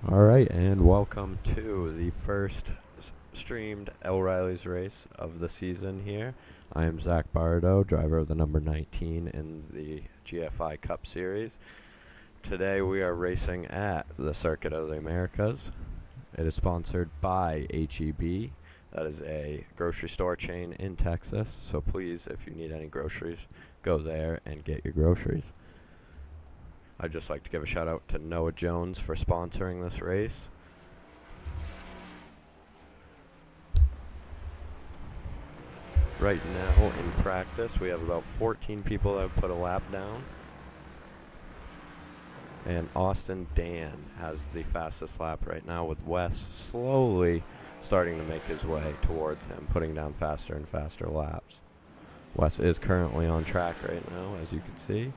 All right, and welcome to the first streamed O'Reilly's race of the season here. I am Zach Bardo, driver of the number 19 in the GFI Cup Series. Today we are racing at the Circuit of the Americas. It is sponsored by HEB. That is a grocery store chain in Texas, so please, if you need any groceries, go there and get your groceries. I'd just like to give a shout out to Noah Jones for sponsoring this race. Right now in practice, we have about 14 people that have put a lap down. And Austin Dan has the fastest lap right now, with Wes slowly starting to make his way towards him, putting down faster and faster laps. Wes is currently on track right now, as you can see.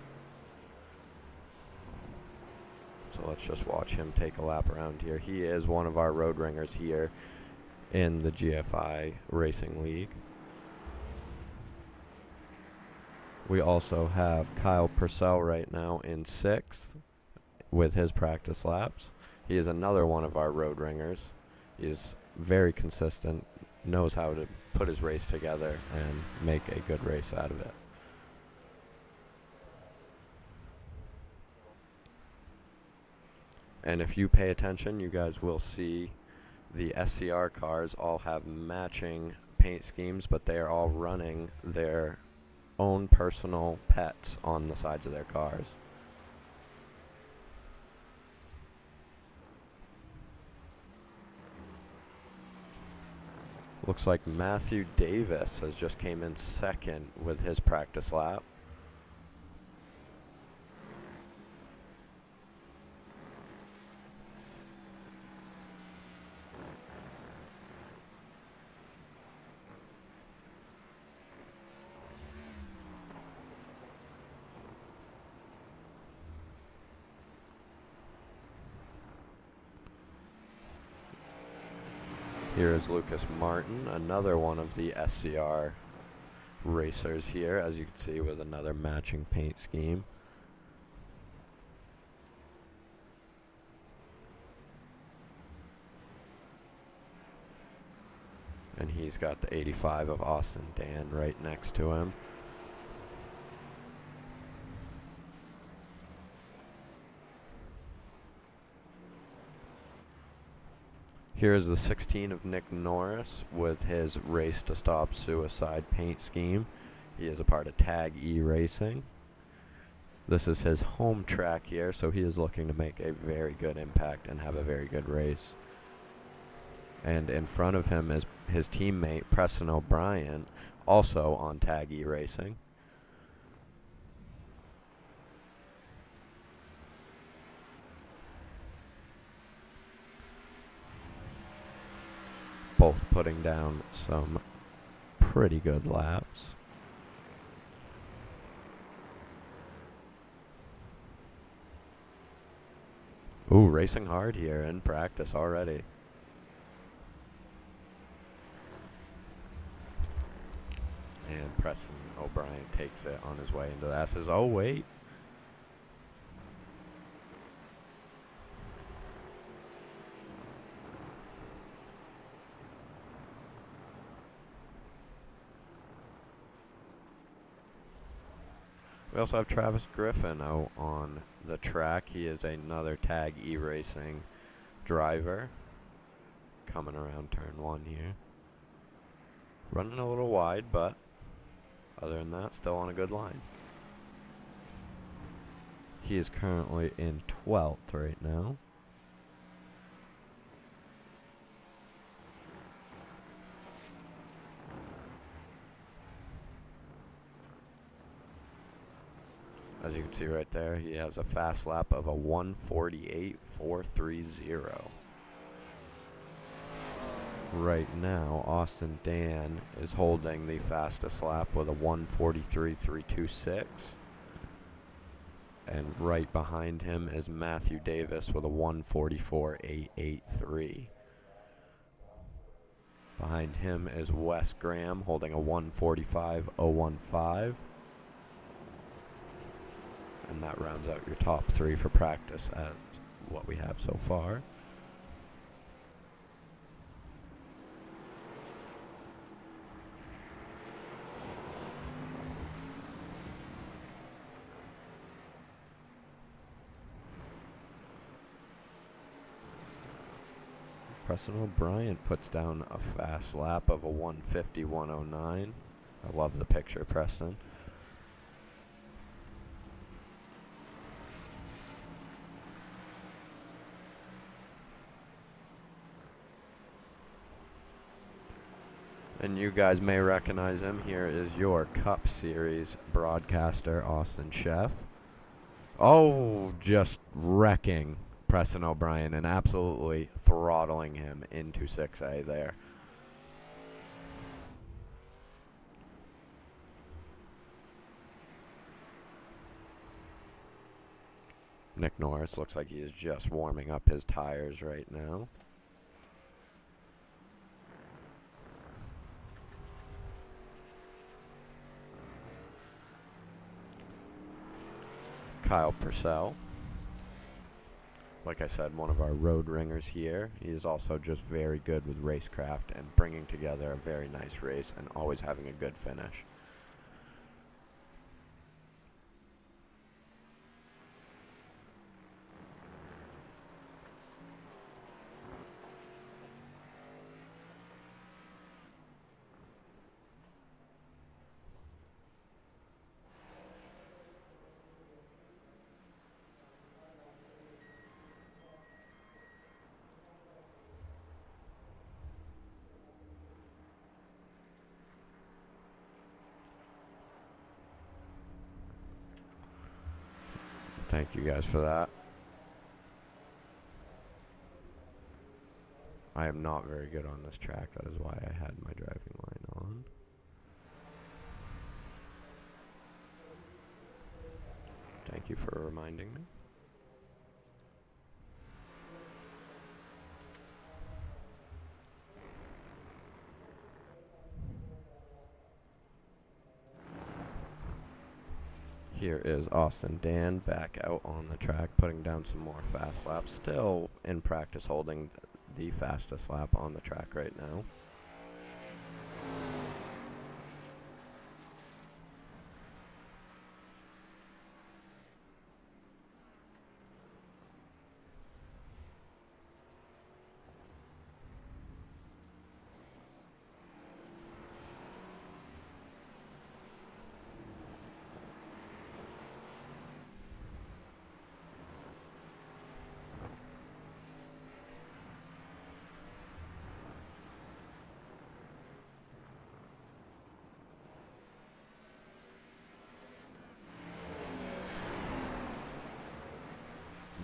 So let's just watch him take a lap around here. He is one of our road ringers here in the GFI Racing League. We also have Kyle Purcell right now in 6th with his practice laps. He is another one of our road ringers. He is very consistent, knows how to put his race together and make a good race out of it. And if you pay attention, you guys will see the SCR cars all have matching paint schemes, but they are all running their own personal pets on the sides of their cars. Looks like Matthew Davis has just came in 2nd with his practice lap. Here is Lucas Martin, another one of the SCR racers here, as you can see, with another matching paint scheme. And he's got the 85 of Austin Dan right next to him. Here's the 16 of Nick Norris with his Race to Stop Suicide paint scheme. He is a part of Tag E Racing. This is his home track here, so he is looking to make a very good impact and have a very good race. And in front of him is his teammate Preston O'Brien, also on Tag E Racing. Both putting down some pretty good laps. Ooh, racing hard here in practice already. And Preston O'Brien takes it on his way into the S's. Oh, wait. We also have Travis Griffin out on the track. He is another Tag E Racing driver coming around turn 1 here. Running a little wide, but other than that, still on a good line. He is currently in 12th right now. As you can see right there, he has a fast lap of a 1:48.430. Right now, Austin Dan is holding the fastest lap with a 1:43.326. And right behind him is Matthew Davis with a 1:44.883. Behind him is Wes Graham holding a 1:45.015. And that rounds out your top 3 for practice at what we have so far. Preston O'Brien puts down a fast lap of a 150-109. I love the picture, Preston. And you guys may recognize him. Here is your Cup Series broadcaster, Austin Sheff. Oh, just wrecking Preston O'Brien and absolutely throttling him into 6A there. Nick Norris looks like he is just warming up his tires right now. Kyle Purcell. Like I said, one of our road ringers here. He is also just very good with racecraft and bringing together a very nice race and always having a good finish. Thank you guys for that. I am not very good on this track. That is why I had my driving line on. Thank you for reminding me. Here is Austin Dan back out on the track, putting down some more fast laps. Still in practice holding the fastest lap on the track right now.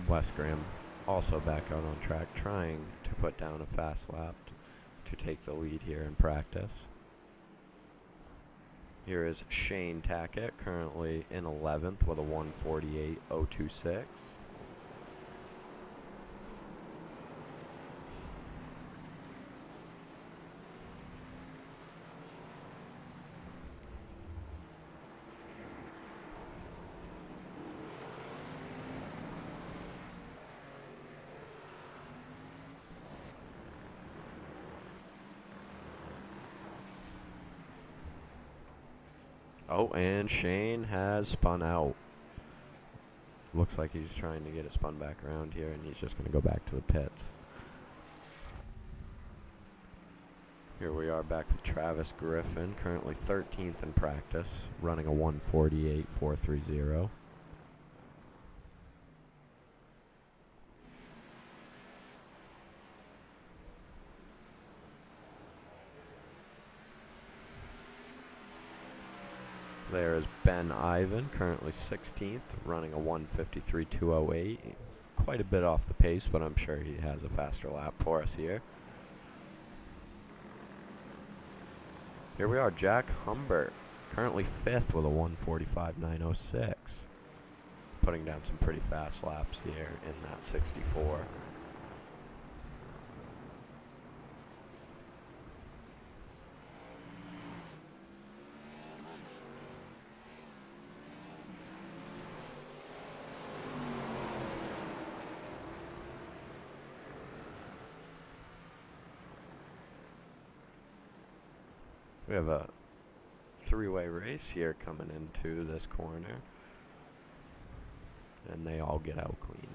Wes Graham also back out on track, trying to put down a fast lap to take the lead here in practice. Here is Shane Tackett, currently in 11th with a 148.026. Oh, and Shane has spun out. Looks like he's trying to get it spun back around here, and he's just going to go back to the pits. Here we are back with Travis Griffin, currently 13th in practice, running a 148.430. There is Ben Ivan, currently 16th, running a 153.208. Quite a bit off the pace, but I'm sure he has a faster lap for us here. Here we are, Jack Humbert, currently 5th with a 145.906. Putting down some pretty fast laps here in that 64. We have a three-way race here coming into this corner, and they all get out clean.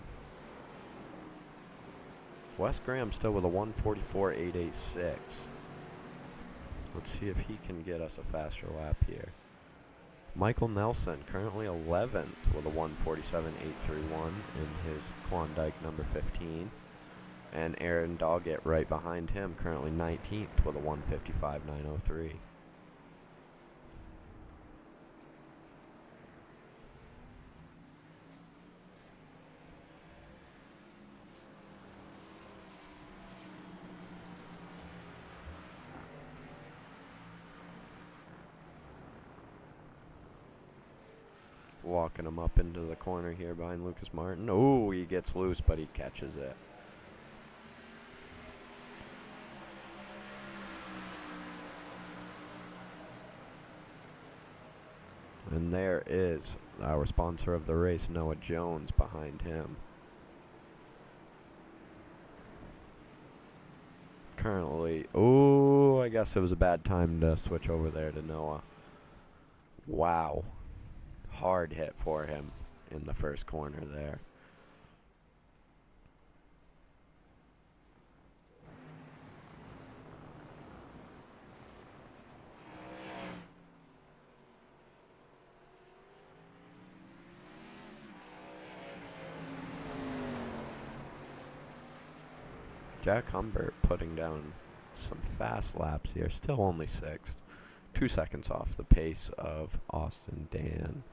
Wes Graham still with a 1:44.886. Let's see if he can get us a faster lap here. Michael Nelson, currently 11th with a 1:47.831 in his Klondike number 15. And Aaron Doggett right behind him, currently 19th with a 1:55.903. Walking him up into the corner here behind Lucas Martin. Oh, he gets loose, but he catches it. And there is our sponsor of the race, Noah Jones, behind him. Currently, I guess it was a bad time to switch over there to Noah. Wow. Hard hit for him in the first corner there. Jack Humbert putting down some fast laps here. Still only 6th. 2 seconds off the pace of Austin Dan.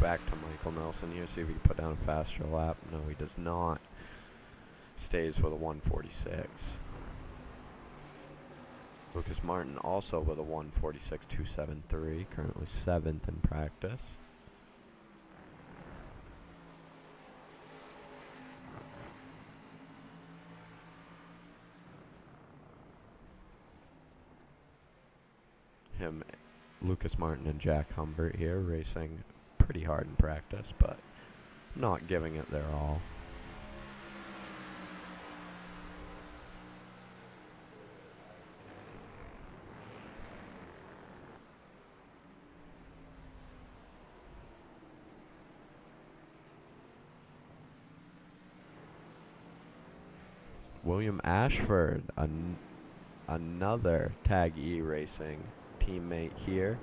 Back to Michael Nelson here, see if he can put down a faster lap. No, he does not. Stays with a 1:46. Lucas Martin also with a 1:46.273, currently 7th in practice. Lucas Martin and Jack Humbert here racing pretty hard in practice, but not giving it their all. William Ashford, another Tag E Racing teammate here.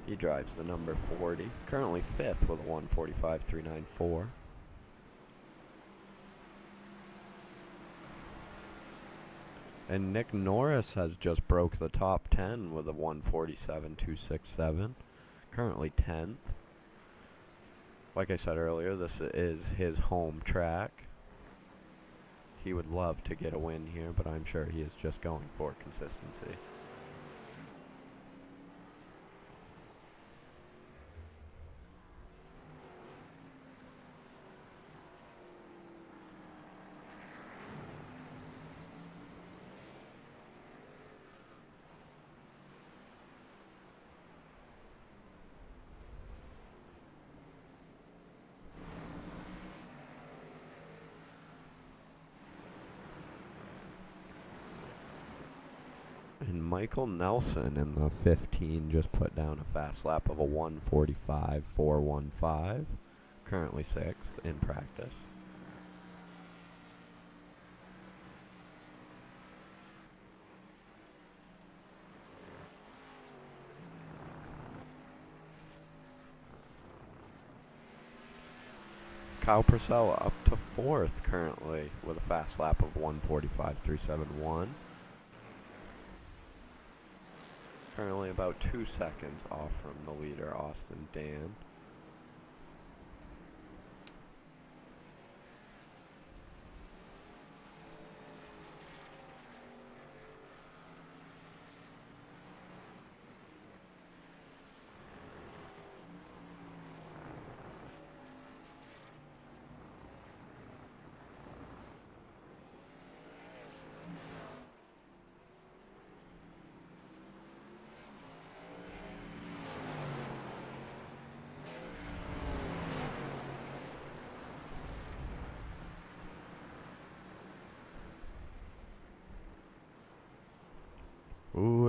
He drives the number 40, currently 5th with a 1:45.394. And Nick Norris has just broke the top 10 with a 1:47.267, currently 10th. Like I said earlier, this is his home track. He would love to get a win here, but I'm sure he is just going for consistency. And Michael Nelson in the 15 just put down a fast lap of a 1:45.415, currently 6th in practice. Kyle Purcell up to 4th currently with a fast lap of 1:45.371. Currently about 2 seconds off from the leader, Austin Dan.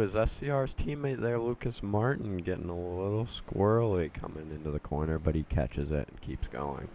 is SCR's teammate there, Lucas Martin, getting a little squirrely coming into the corner, but he catches it and keeps going.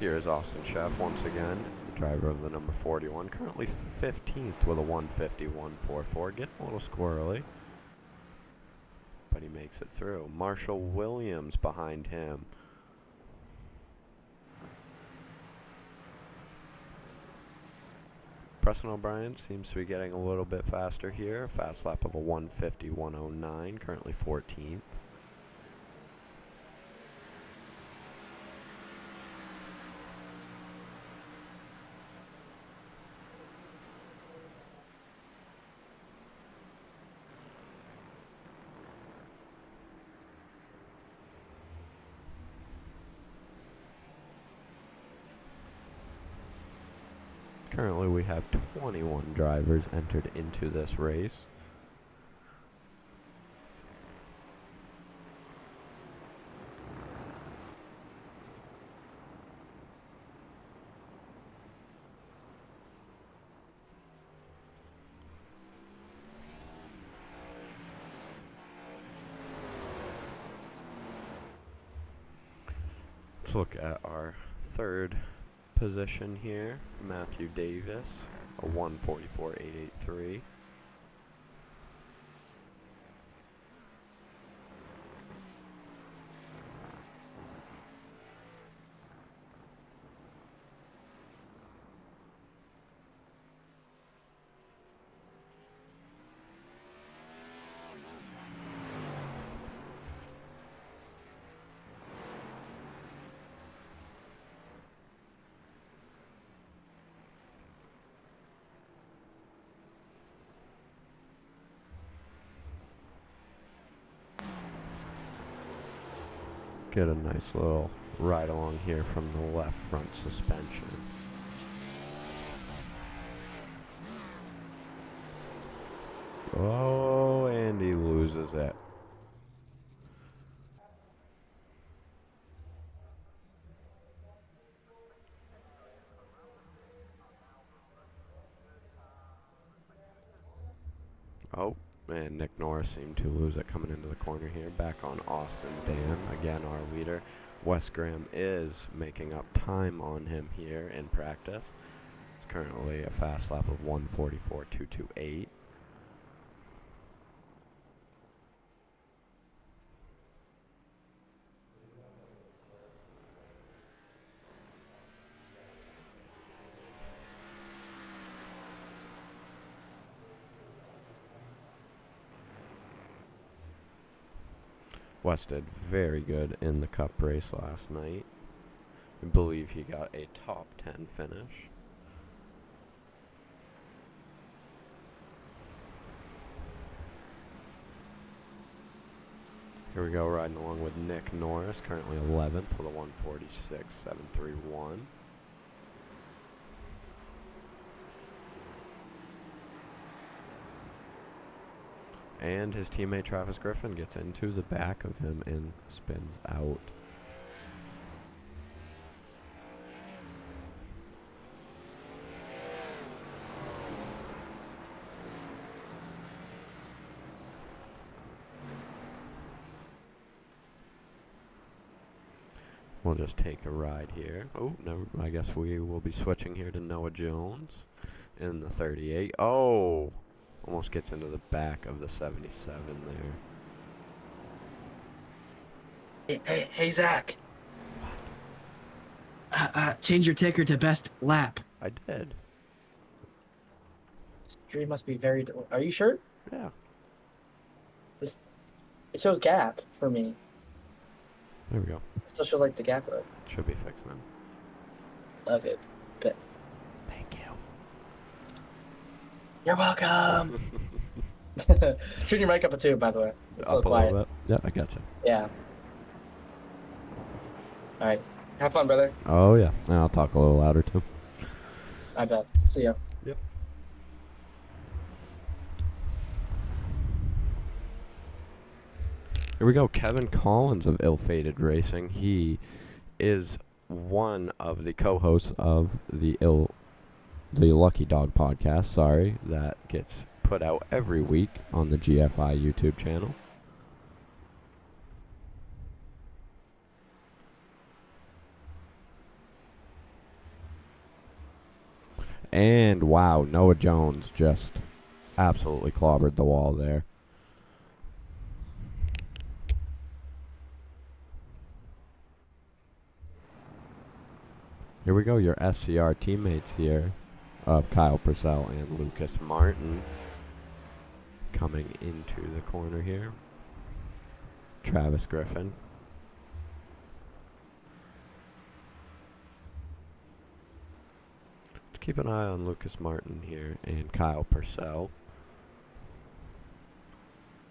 Here is Austin Sheff once again, the driver of the number 41, currently 15th with a 150.144, getting a little squirrely, but he makes it through. Marshall Williams behind him. Preston O'Brien seems to be getting a little bit faster here, a fast lap of a 150.109, currently 14th. Currently, we have 21 drivers entered into this race. Let's look at our third position here. Matthew Davis, a 144.883. Get a nice little ride along here from the left front suspension. Oh, and he loses it. Oh, and Nick Norris seemed to lose it coming into the corner here. Back on Austin Dan, again our leader. Wes Graham is making up time on him here in practice. It's currently a fast lap of 144.228. Wes did very good in the Cup race last night. I believe he got a top 10 finish. Here we go, riding along with Nick Norris, currently 11th with a 146.731. And his teammate Travis Griffin gets into the back of him and spins out. We'll just take a ride here. Oh, no, I guess we will be switching here to Noah Jones in the 38. Oh! Almost gets into the back of the 77 there. Hey, Zach. What? Change your ticker to best lap. I did. Stream must be very. Are you sure? Yeah. It shows gap for me. There we go. It still shows like the gap though. Should be fixed now. Okay. Good. Thank you. You're welcome. Turn your mic up a two, by the way. It's Up a quiet. little bit. Yeah, I gotcha. Yeah. All right. Have fun, brother. Oh, yeah. And I'll talk a little louder, too. I bet. See ya. Here we go. Kevin Collins of Ill-Fated Racing. He is one of the co-hosts of the Lucky Dog podcast, that gets put out every week on the GFI YouTube channel. And wow, Noah Jones just absolutely clobbered the wall there. Here we go, your SCR teammates here of Kyle Purcell and Lucas Martin coming into the corner here. Travis Griffin. Let's keep an eye on Lucas Martin here and Kyle Purcell.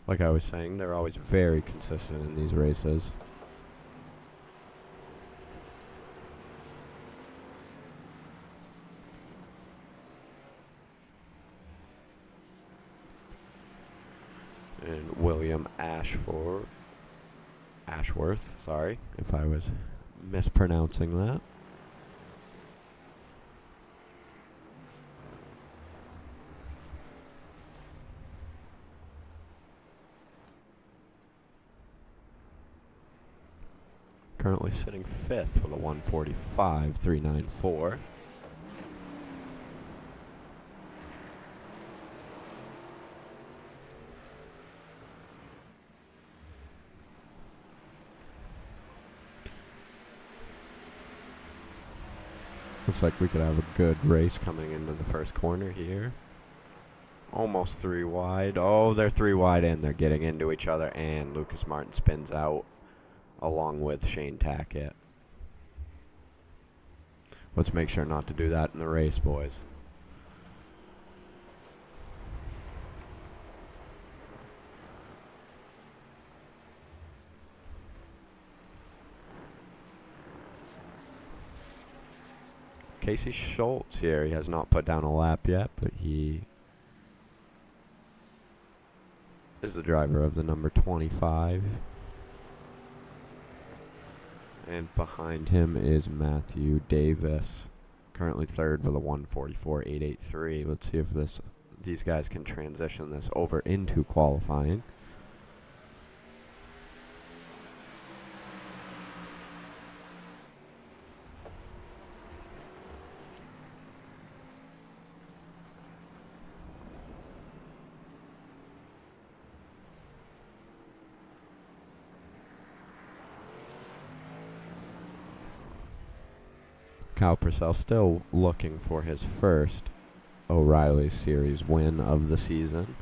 Like I was saying, they're always very consistent in these races. And William Ashworth, sorry if I was mispronouncing that. Currently sitting 5th with a 145.394. Looks like we could have a good race coming into the first corner here. Almost 3 wide. Oh, they're 3 wide and they're getting into each other, and Lucas Martin spins out along with Shane Tackett. Let's make sure not to do that in the race, boys. Casey Schultz here. He has not put down a lap yet, but he is the driver of the number 25. And behind him is Matthew Davis, currently 3rd with a 144.883. Let's see if these guys can transition this over into qualifying. Kyle Purcell still looking for his first O'Reilly Series win of the season.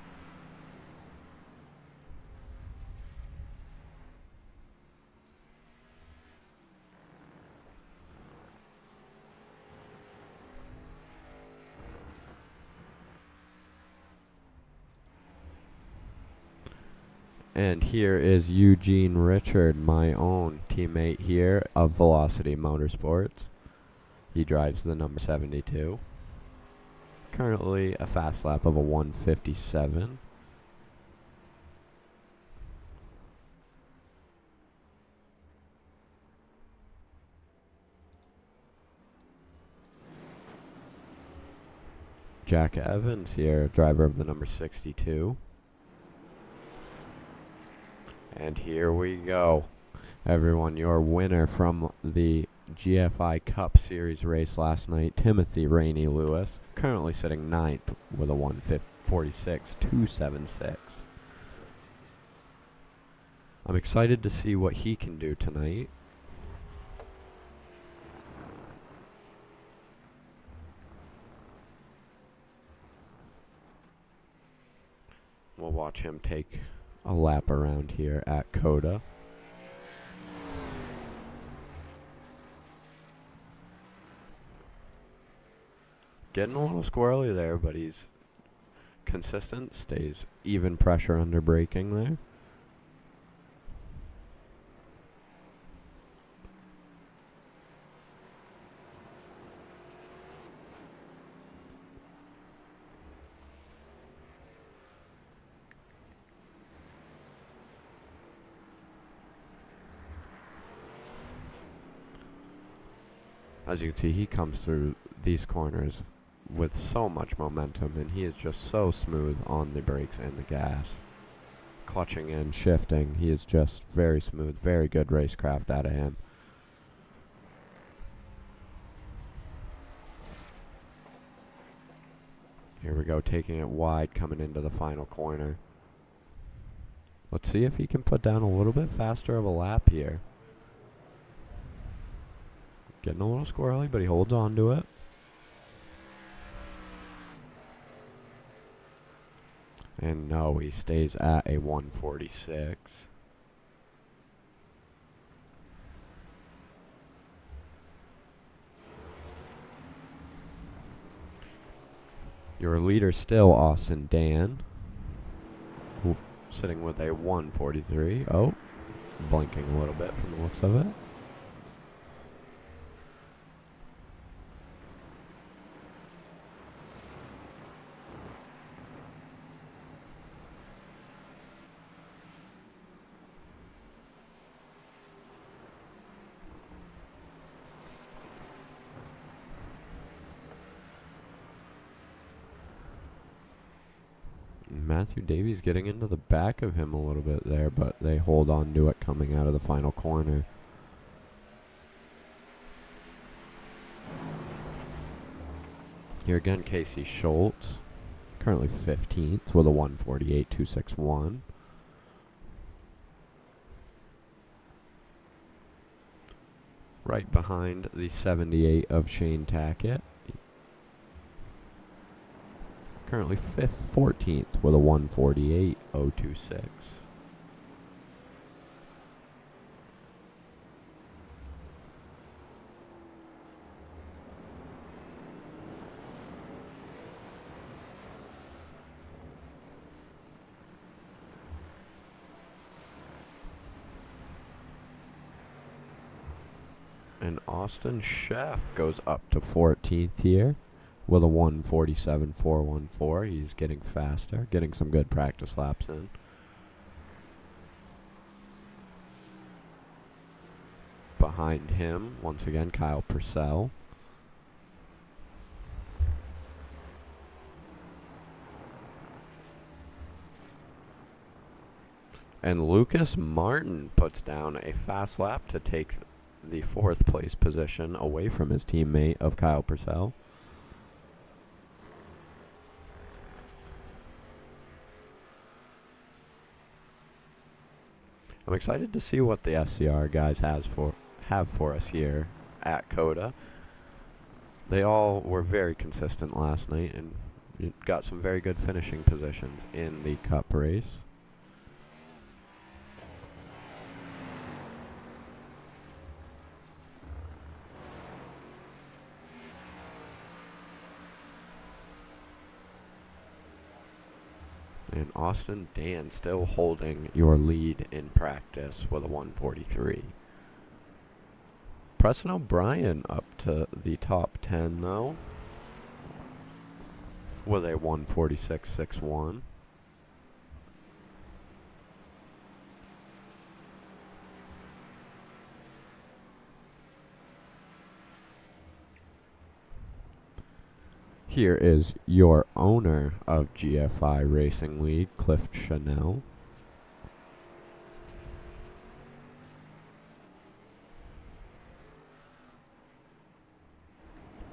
And here is Eugene Richard, my own teammate here of Velocity Motorsports. He drives the number 72. Currently a fast lap of a 157. Jack Evans here, driver of the number 62. And here we go. Everyone, your winner from the GFI Cup Series race last night, Timothy Rainey Lewis, currently sitting 9th with a 146.276. I'm excited to see what he can do tonight. We'll watch him take a lap around here at COTA. Getting a little squirrely there, but he's consistent, stays even pressure under braking there. As you can see, he comes through these corners with so much momentum, and he is just so smooth on the brakes and the gas. Clutching and shifting, he is just very smooth, very good racecraft out of him. Here we go, taking it wide, coming into the final corner. Let's see if he can put down a little bit faster of a lap here. Getting a little squirrely, but he holds on to it. And no, he stays at a 146. Your leader still Austin Dan, who sitting with a 143. Oh, blinking a little bit from the looks of it. Matthew Davies getting into the back of him a little bit there, but they hold on to it coming out of the final corner. Here again, Casey Schultz, currently 15th with a 148.261. Right behind the 78 of Shane Tackett. Currently 14th with a 148.026. And Austin Sheff goes up to 14th here with a 147.414. He's getting faster, getting some good practice laps in. Behind him, once again, Kyle Purcell. And Lucas Martin puts down a fast lap to take the 4th place position away from his teammate of Kyle Purcell. I'm excited to see what the SCR guys have for us here at COTA. They all were very consistent last night and got some very good finishing positions in the Cup race. And Austin Dan still holding your lead in practice with a 143. Preston O'Brien up to the top 10 though, with a 146.61. Here is your owner of GFI Racing League, Cliff Chanel.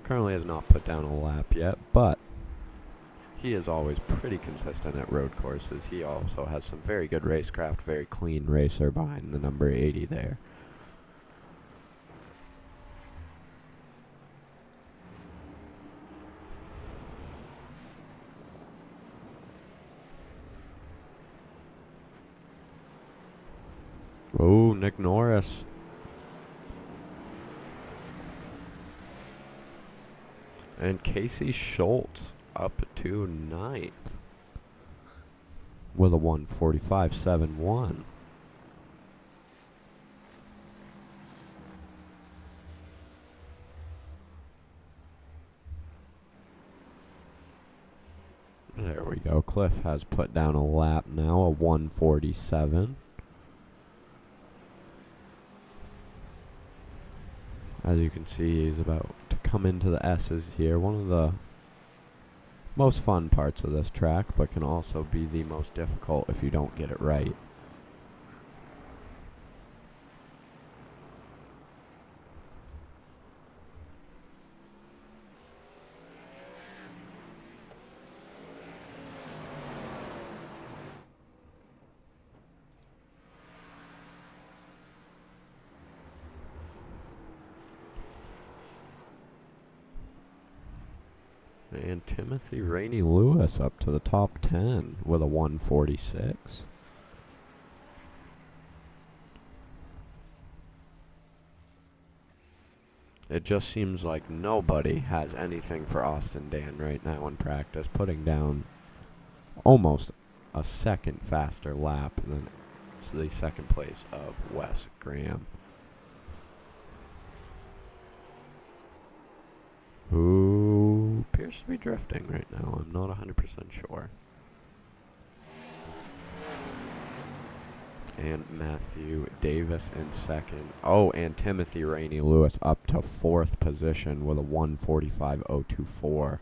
Currently has not put down a lap yet, but he is always pretty consistent at road courses. He also has some very good racecraft, very clean racer behind the number 80 there. Oh, Nick Norris. And Casey Schultz up to 9th with a 145.71. There we go. Cliff has put down a lap now, a 147. As you can see, he's about to come into the S's here. One of the most fun parts of this track, but can also be the most difficult if you don't get it right. And Timothy Rainey Lewis up to the top 10 with a 146. It just seems like nobody has anything for Austin Dan right now in practice, putting down almost a second faster lap than the second place of Wes Graham, who appears to be drifting right now. I'm not 100% sure. And Matthew Davis in second. Oh, and Timothy Rainey Lewis up to fourth position with a 145.024.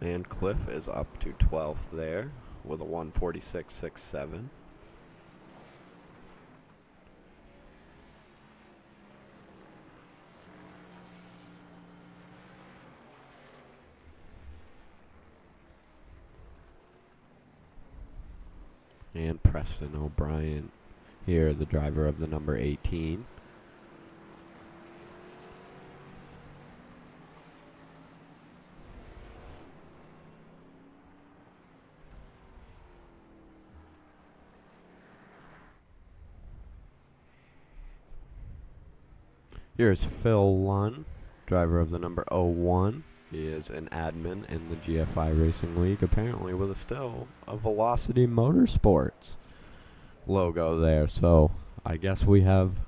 And Cliff is up to 12th there with a 146.67. And Preston O'Brien here, the driver of the number 18. Here's Phil Lunn, driver of the number 01. He is an admin in the GFI Racing League, apparently with still a Velocity Motorsports logo there. So I guess we have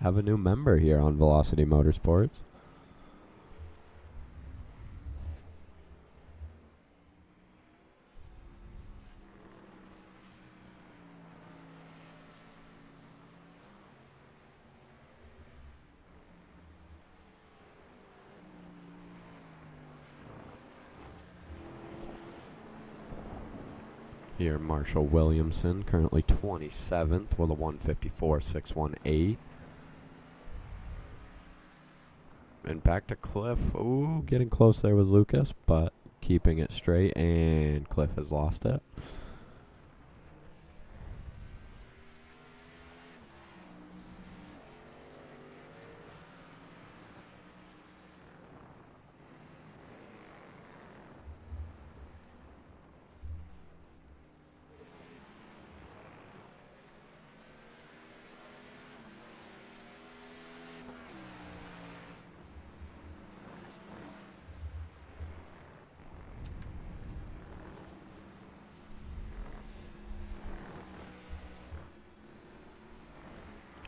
a new member here on Velocity Motorsports. Here, Marshall Williamson, currently 27th with a 154.618. And back to Cliff. Ooh, getting close there with Lucas, but keeping it straight, and Cliff has lost it.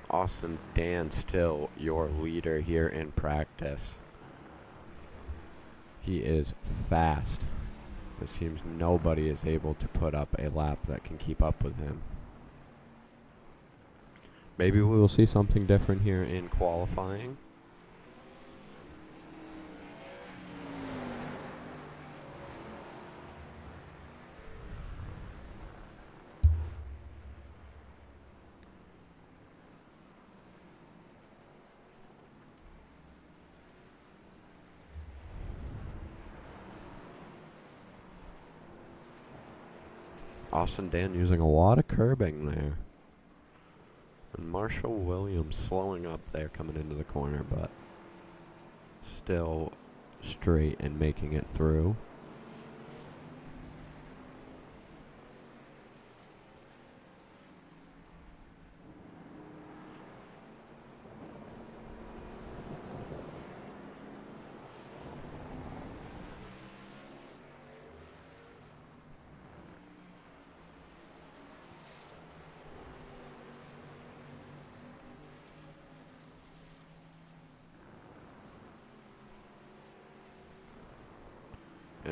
Austin Dan still your leader here in practice. He is fast. It seems nobody is able to put up a lap that can keep up with him. Maybe we will see something different here in qualifying. Austin Dan using a lot of curbing there. And Marshall Williams slowing up there coming into the corner, but still straight and making it through.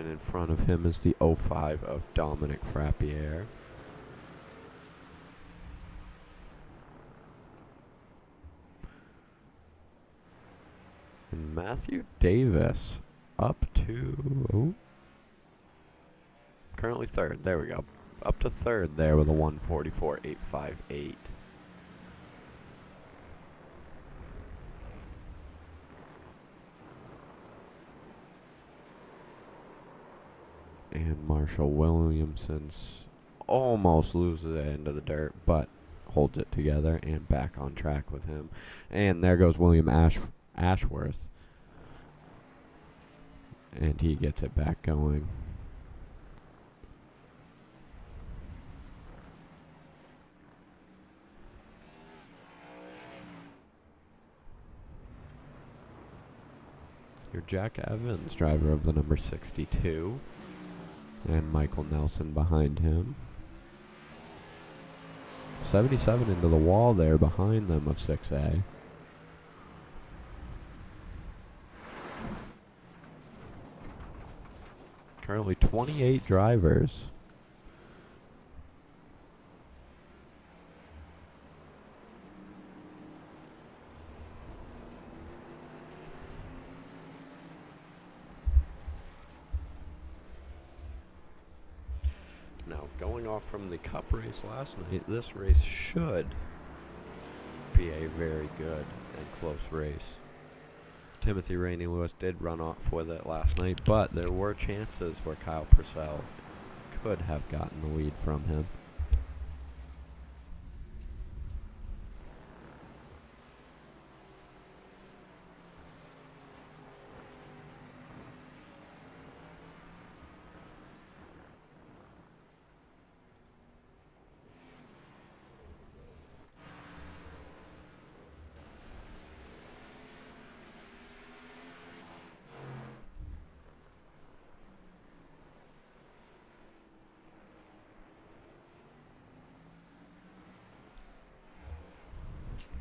And in front of him is the 05 of Dominic Frappier. And Matthew Davis up to currently third. There we go. Up to third there with a 1:44.858. And Marshall Williamson's almost loses it into the dirt, but holds it together and back on track with him. And there goes William Ashworth. And he gets it back going. Your Jack Evans, driver of the number 62. And Michael Nelson behind him. 77 into the wall there behind them of 6A. Currently 28 drivers. Now, going off from the Cup race last night, this race should be a very good and close race. Timothy Rainey Lewis did run off with it last night, but there were chances where Kyle Purcell could have gotten the lead from him.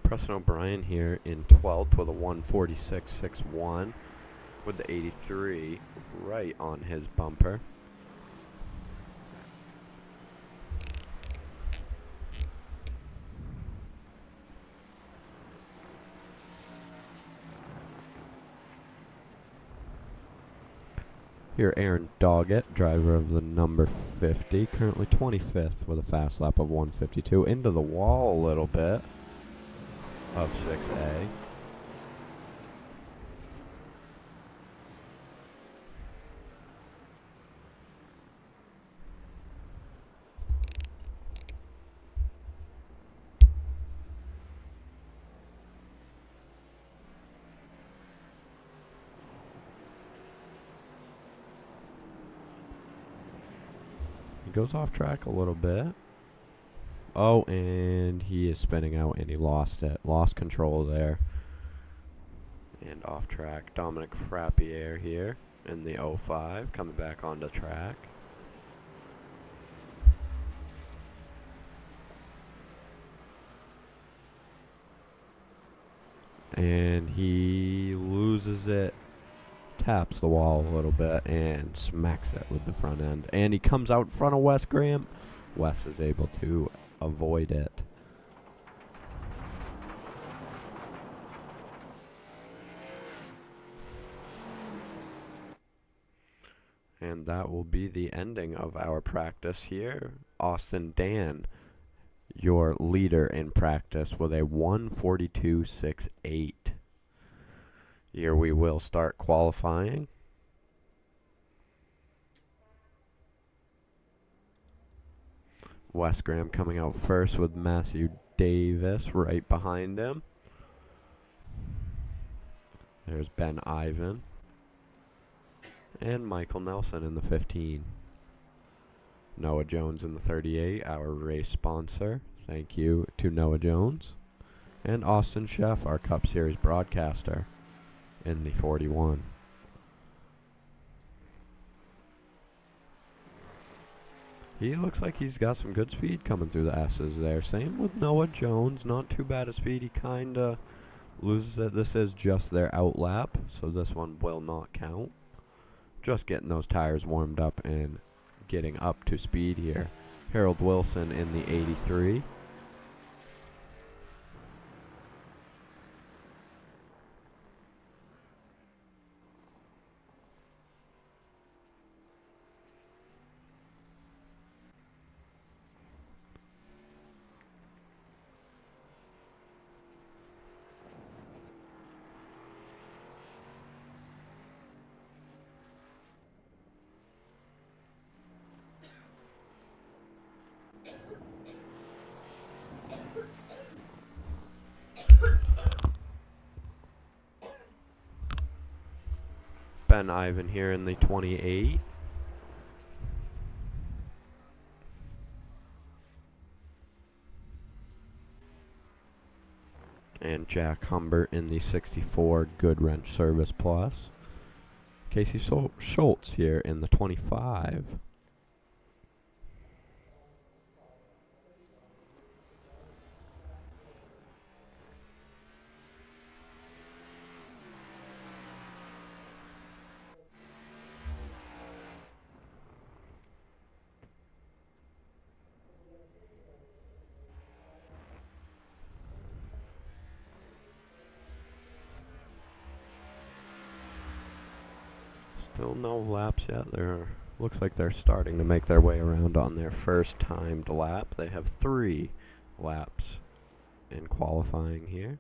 Preston O'Brien here in 12th with a 1:46.61 with the 83 right on his bumper. Here, Aaron Doggett, driver of the number 50, currently 25th with a fast lap of 1:52. Into the wall a little bit of 6A. He goes off track a little bit. Oh, and he is spinning out, and he lost it. Lost control there. And off track, Dominic Frappier here in the 05, coming back onto track. And he loses it, taps the wall a little bit, and smacks it with the front end. And he comes out in front of Wes Graham. Wes is able to avoid it. And that will be the ending of our practice here. Austin Dan, your leader in practice, with a 1:42.68. Here we will start qualifying. Wes Graham coming out first with Matthew Davis right behind him. There's Ben Ivan. And Michael Nelson in the 15. Noah Jones in the 38, our race sponsor. Thank you to Noah Jones. And Austin Sheff, our Cup Series broadcaster, in the 41. He looks like he's got some good speed coming through the S's there. Same with Noah Jones. Not too bad a speed. He kind of loses it. This is just their out lap, so this one will not count. just getting those tires warmed up and getting up to speed here. Harold Wilson in the 83. Ben Ivan here in the 28. And Jack Humbert in the 64 Good Wrench Service Plus. Casey Schultz here in the 25. Still no laps yet. Looks like they're starting to make their way around on their first timed lap. They have 3 laps in qualifying here.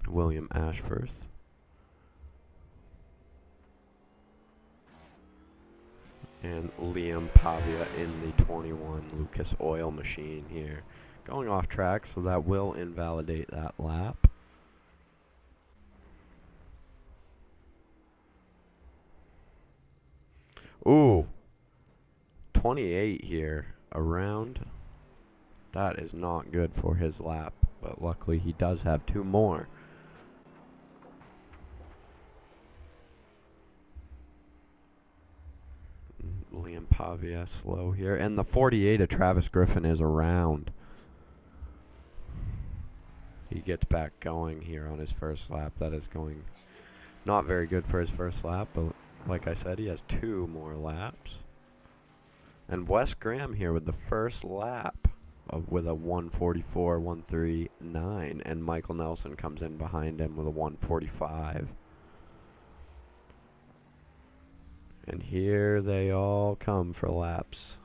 William Ashforth. And Liam Pavia in the 21 Lucas Oil Machine here. Going off track, so that will invalidate that lap. Ooh. 28 here. Around. That is not good for his lap, but luckily he does have 2 more. Liam Pavia slow here. And the 48 of Travis Griffin is around. He gets back going here on his first lap. That is going not very good for his first lap, but like I said, he has 2 more laps. And Wes Graham here with the first lap with a 1:44.139, and Michael Nelson comes in behind him with a 1:45. And here they all come for laps.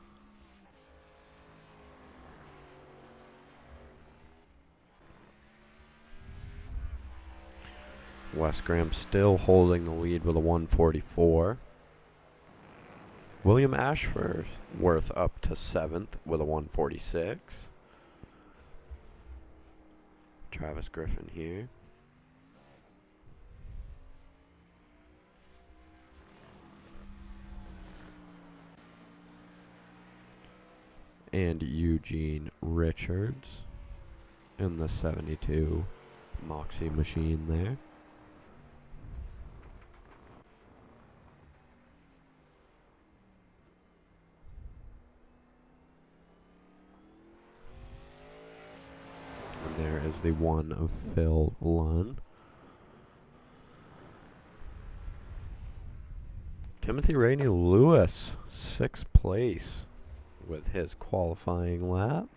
Wes Graham still holding the lead with a 1:44. William Ashworth up to 7th with a 1:46. Travis Griffin here. And Eugene Richards in the 72 Moxie machine there. And there is the 1 of Phil Lunn. Timothy Rainey Lewis, 6th place with his qualifying lap.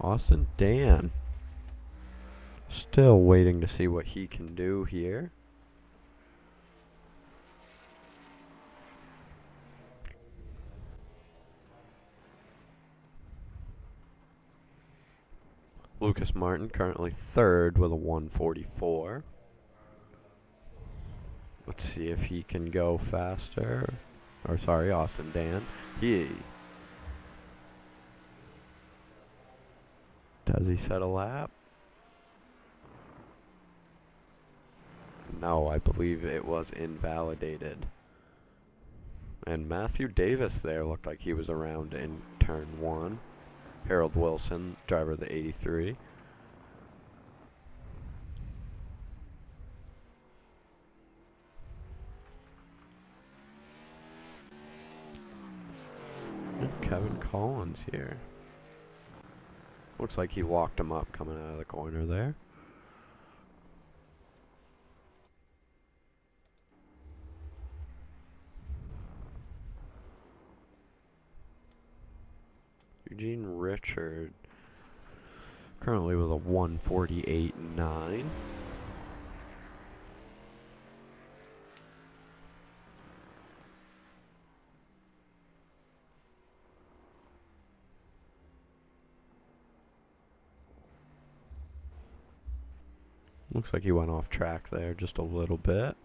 Austin Dan, still waiting to see what he can do here. Lucas Martin currently 3rd with a 1:44. Let's see if he can go faster. Or sorry, Austin Dan. Does he set a lap? No, I believe it was invalidated. And Matthew Davis there looked like he was around in turn 1. Harold Wilson, driver of the 83. And Kevin Collins here. Looks like he locked him up coming out of the corner there. Eugene Richard currently with a 148.9. Looks like he went off track there just a little bit.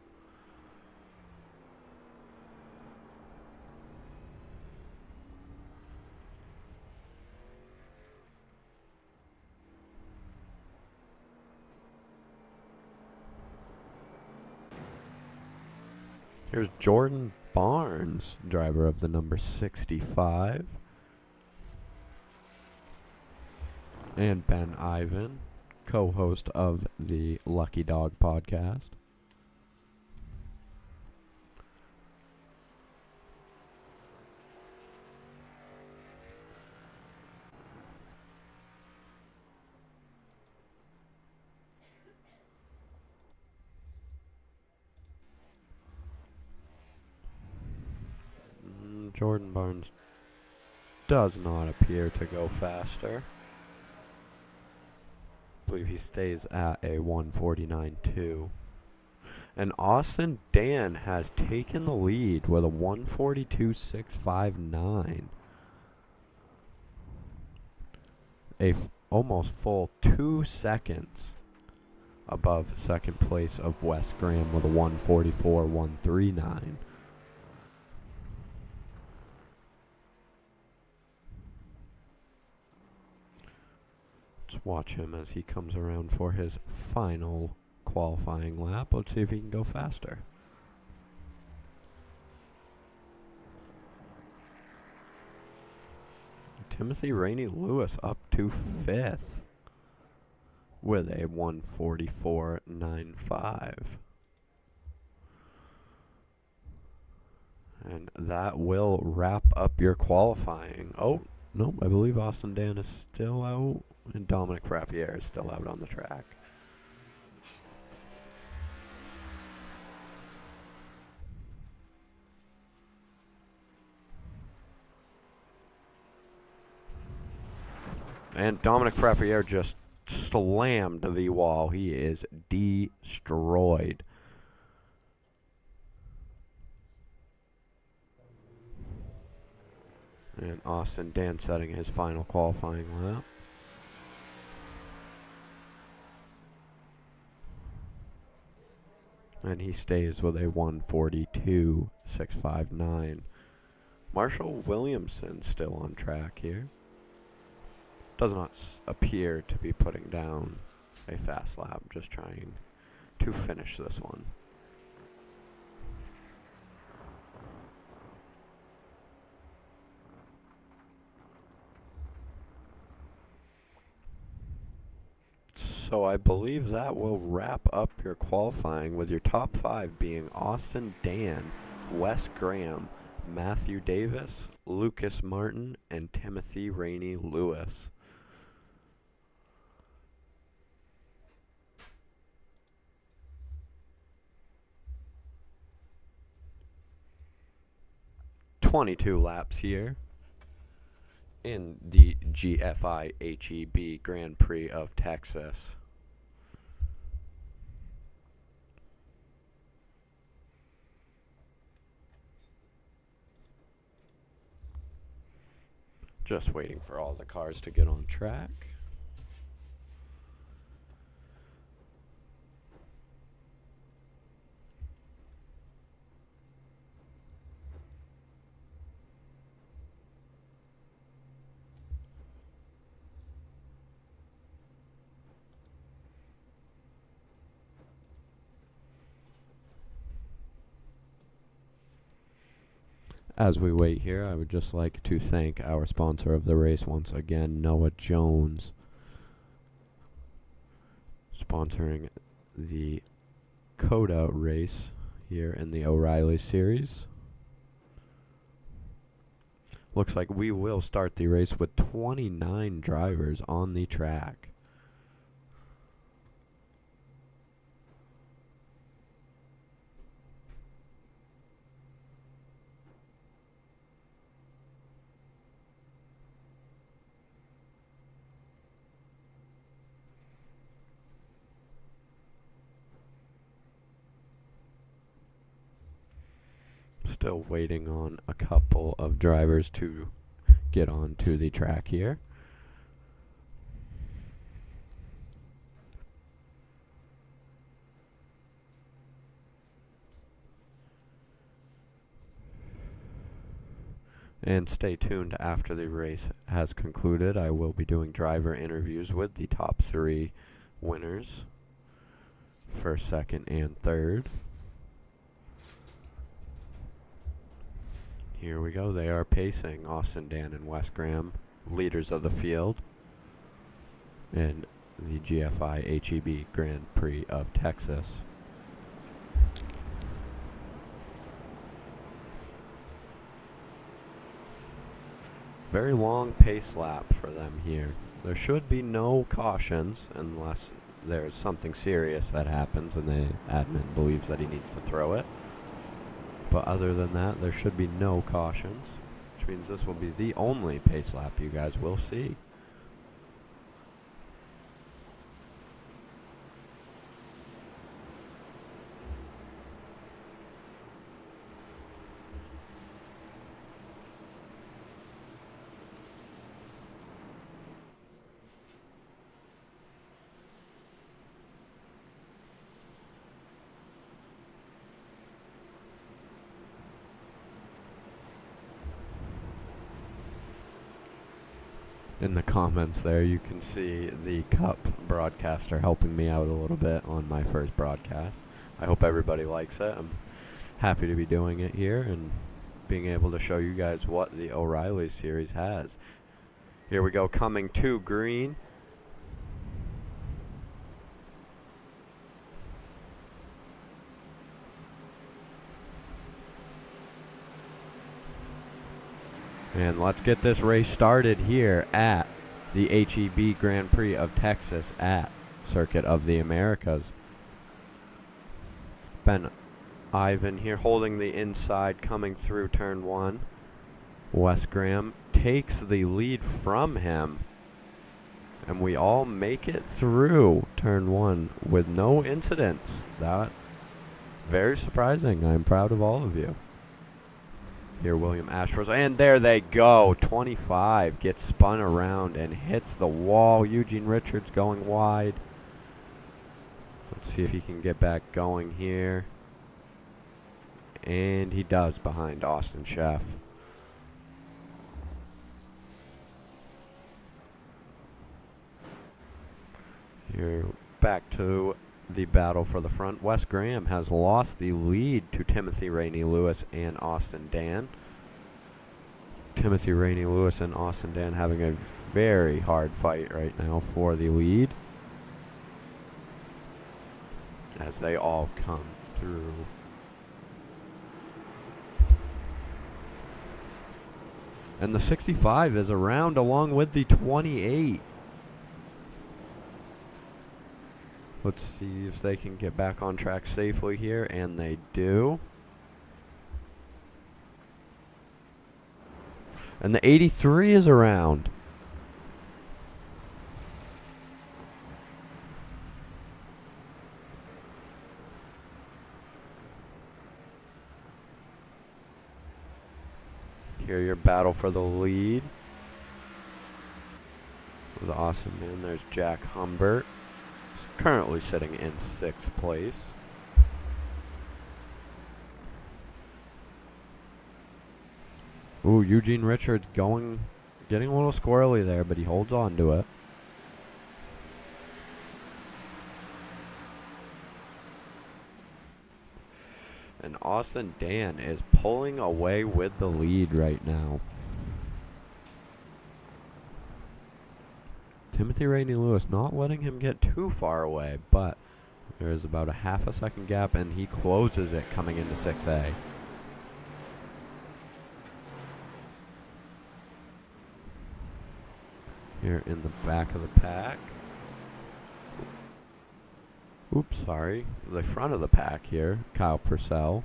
Here's Jordan Barnes, driver of the number 65. And Ben Ivan, co-host of the Lucky Dog podcast. Jordan Barnes does not appear to go faster. I believe he stays at a 149.2. And Austin Dan has taken the lead with a 142.659. Almost full 2 seconds above second place of Wes Graham with a 144.139. Let's watch him as he comes around for his final qualifying lap. Let's see if he can go faster. Timothy Rainey Lewis up to 5th with a 144.95. And that will wrap up your qualifying. Oh, no, I believe Austin Dan is still out. And Dominic Frappier is still out on the track. And Dominic Frappier just slammed the wall. He is destroyed. And Austin Dan setting his final qualifying lap. And he stays with a 142.659. Marshall Williamson still on track here. Does not appear to be putting down a fast lap. Just trying to finish this one. So I believe that will wrap up your qualifying with your top 5 being Austin Dan, Wes Graham, Matthew Davis, Lucas Martin, and Timothy Rainey Lewis. .22 laps here in the GFI HEB Grand Prix of Texas. Just waiting for all the cars to get on track. As we wait here, I would just like to thank our sponsor of the race once again, Noah Jones, sponsoring the Coda race here in the O'Reilly Series. Looks like we will start the race with 29 drivers on the track. Still waiting on a couple of drivers to get onto the track here. And stay tuned after the race has concluded. I will be doing driver interviews with the top 3 winners, first, second, and third. Here we go. They are pacing Austin, Dan, and Wes Graham, leaders of the field, in the GFI HEB Grand Prix of Texas. Very long pace lap for them here. There should be no cautions unless there's something serious that happens and the admin believes that he needs to throw it. But other than that, there should be no cautions, which means this will be the only pace lap you guys will see. In the comments there, you can see the Cup broadcaster helping me out a little bit on my first broadcast. I hope everybody likes it. I'm happy to be doing it here and being able to show you guys what the O'Reilly series has. Here we go, coming to green. And let's get this race started here at the HEB Grand Prix of Texas at Circuit of the Americas. Ben Ivan here holding the inside, coming through turn 1. Wes Graham takes the lead from him. And we all make it through turn 1 with no incidents. That very surprising. I'm proud of all of you. Here, William Ashford, and there they go. 25 gets spun around and hits the wall. Eugene Richards going wide. Let's see if he can get back going here. And he does behind Austin Sheff. Here, back to the battle for the front. Wes Graham has lost the lead to Timothy Rainey Lewis and Austin Dan. Timothy Rainey Lewis and Austin Dan having a very hard fight right now for the lead as they all come through. And the 65 is around along with the 28. Let's see if they can get back on track safely here, and they do. And the 83 is around. Here, your battle for the lead. With Awesome Man, there's Jack Humbert. He's currently sitting in 6th place. Ooh, Eugene Richards getting a little squirrely there, but he holds on to it. And Austin Dan is pulling away with the lead right now. Timothy Rainey Lewis not letting him get too far away, but there is about a half a second gap, and he closes it coming into 6A. Here in the back of the pack. Oops, sorry. The front of the pack here, Kyle Purcell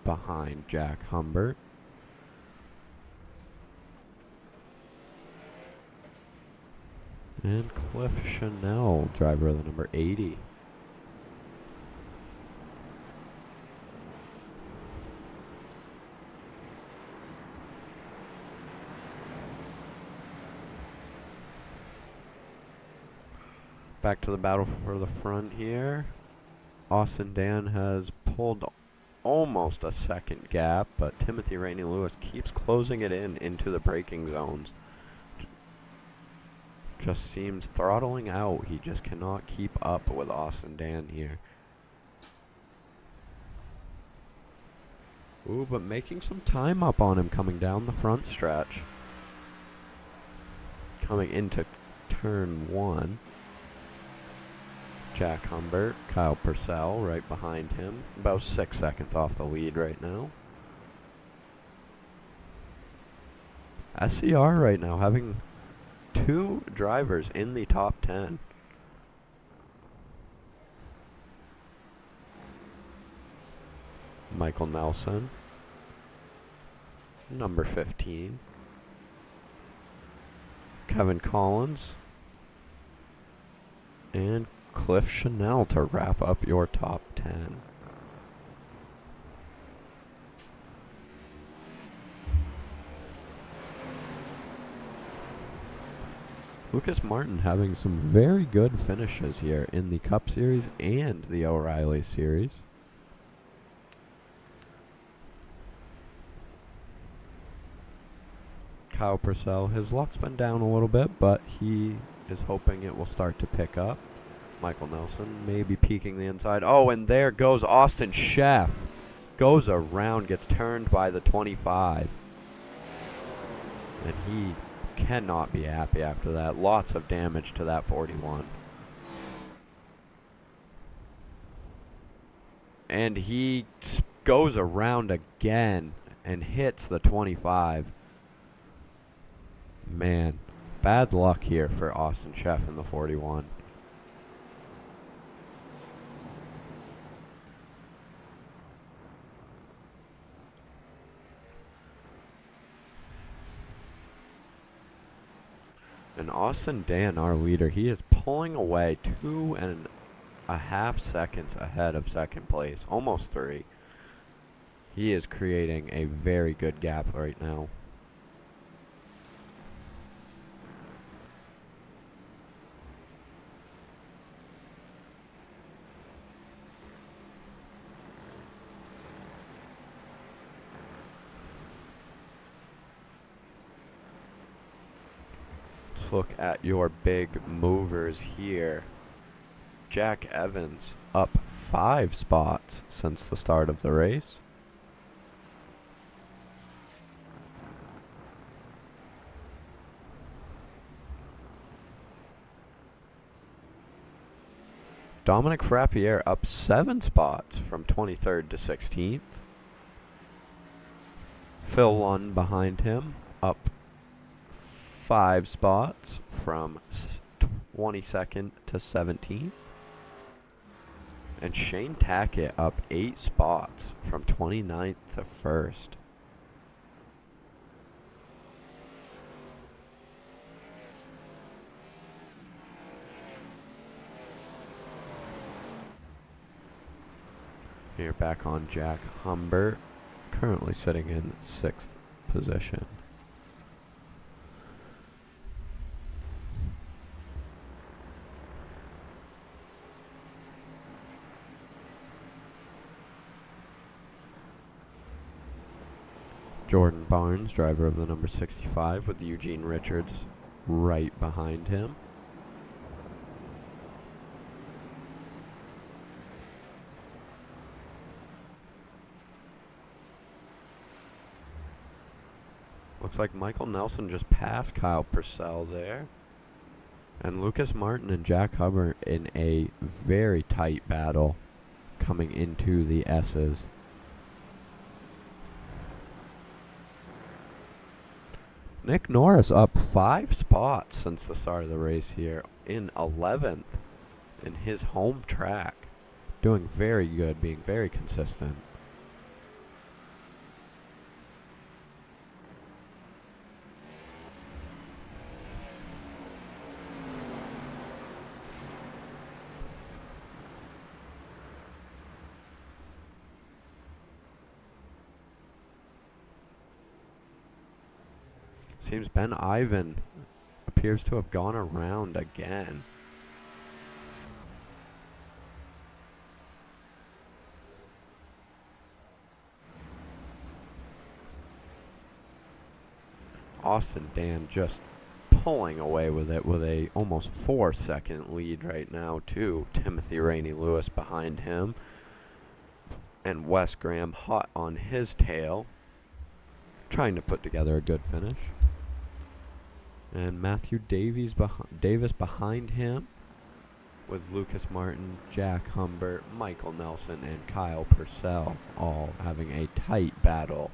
behind Jack Humbert. And Cliff Chanel, driver of the number 80. Back to the battle for the front here. Austin Dan has pulled almost a second gap, but Timothy Rainey Lewis keeps closing it in into the braking zones. Just seems throttling out. He just cannot keep up with Austin Dan here. Ooh, but making some time up on him coming down the front stretch. Coming into turn 1. Jack Humbert, Kyle Purcell right behind him. About 6 seconds off the lead right now. SCR right now having 2 drivers in the top 10. Michael Nelson, number 15. Kevin Collins. And Cliff Chanel to wrap up your top 10. Lucas Martin having some very good finishes here in the Cup Series and the O'Reilly Series. Kyle Purcell, his luck's been down a little bit, but he is hoping it will start to pick up. Michael Nelson maybe peeking the inside. Oh, and there goes Austin Sheff. Goes around, gets turned by the 25. And he cannot be happy after that. Lots of damage to that 41. And he goes around again and hits the 25. Man, bad luck here for Austin Sheff in the 41. And Austin Dan, our leader, he is pulling away 2.5 seconds ahead of second place. Almost 3. He is creating a very good gap right now. Let's look at your big movers here. Jack Evans up 5 spots since the start of the race. Dominic Frappier up 7 spots from 23rd to 16th. Phil Lund behind him up 5 spots from 22nd to 17th. And Shane Tackett up 8 spots from 29th to 1st. Here back on Jack Humbert, currently sitting in 6th position. Jordan Barnes, driver of the number 65, with Eugene Richards right behind him. Looks like Michael Nelson just passed Kyle Purcell there. And Lucas Martin and Jack Hubbard in a very tight battle coming into the S's. Nick Norris up 5 spots since the start of the race here, in 11th in his home track. Doing very good, being very consistent. Seems Ben Ivan appears to have gone around again. Austin Dan just pulling away with it with a almost 4-second lead right now to Timothy Rainey Lewis behind him. And Wes Graham hot on his tail, trying to put together a good finish. And Matthew Davis behind him with Lucas Martin, Jack Humbert, Michael Nelson, and Kyle Purcell all having a tight battle.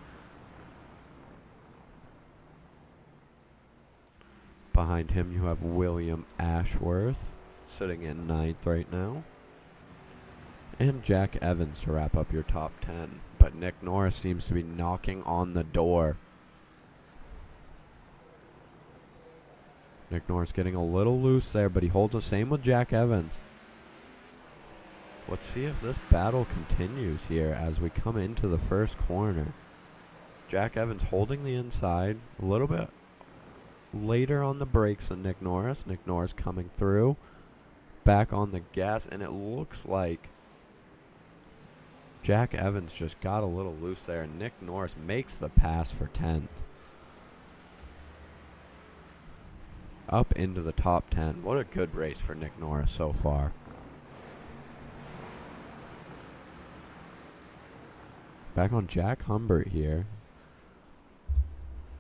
Behind him you have William Ashworth sitting in 9th right now. And Jack Evans to wrap up your top 10. But Nick Norris seems to be knocking on the door. Nick Norris getting a little loose there, but he holds the same with Jack Evans. Let's see if this battle continues here as we come into the first corner. Jack Evans holding the inside, a little bit later on the brakes than Nick Norris. Nick Norris coming through, back on the gas, and it looks like Jack Evans just got a little loose there, and Nick Norris makes the pass for 10th. Up into the top 10. What a good race for Nick Norris so far. Back on Jack Humbert here.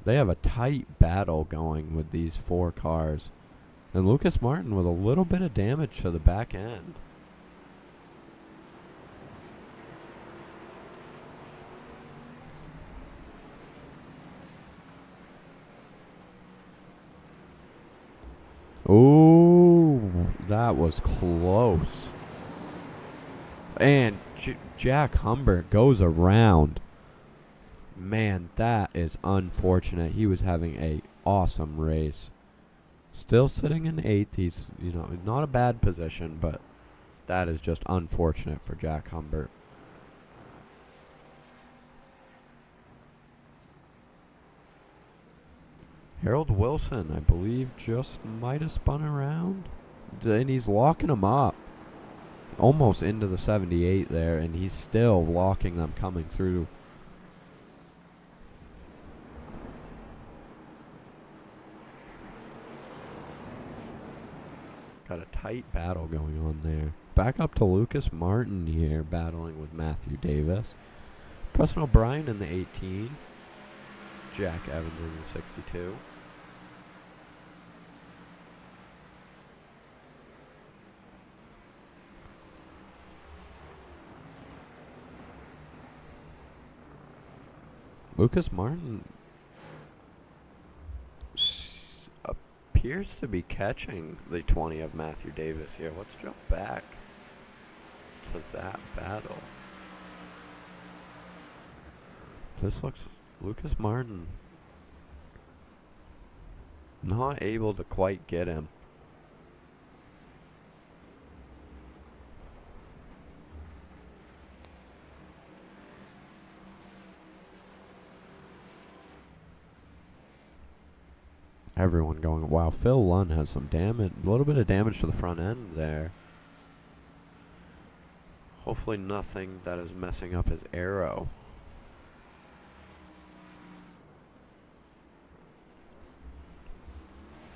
They have a tight battle going with these 4 cars. And Lucas Martin with a little bit of damage to the back end. Ooh, that was close. And Jack Humbert goes around. Man, that is unfortunate. He was having a awesome race. Still sitting in 8th. He's, not a bad position, but that is just unfortunate for Jack Humbert. Harold Wilson, I believe, just might have spun around. And he's locking them up. Almost into the 78 there, and he's still locking them coming through. Got a tight battle going on there. Back up to Lucas Martin here, battling with Matthew Davis. Preston O'Brien in the 18. Jack Evans in the 62. Lucas Martin appears to be catching the 20 of Matthew Davis here. Let's jump back to that battle. This looks Lucas Martin not able to quite get him. Everyone going, wow, Phil Lunn has some damage, a little bit of damage to the front end there. Hopefully nothing that is messing up his aero.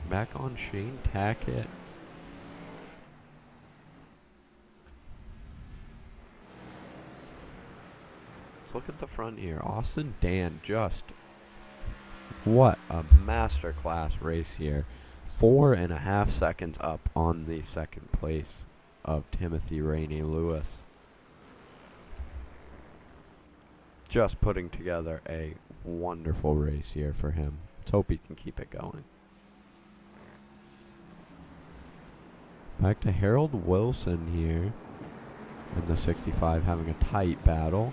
Back on Shane Tackett. Let's look at the front here. Austin Dan just What a masterclass race here. 4.5 seconds up on the second place of Timothy Rainey Lewis. Just putting together a wonderful race here for him. Let's hope he can keep it going. Back to Harold Wilson here in the 65, having a tight battle.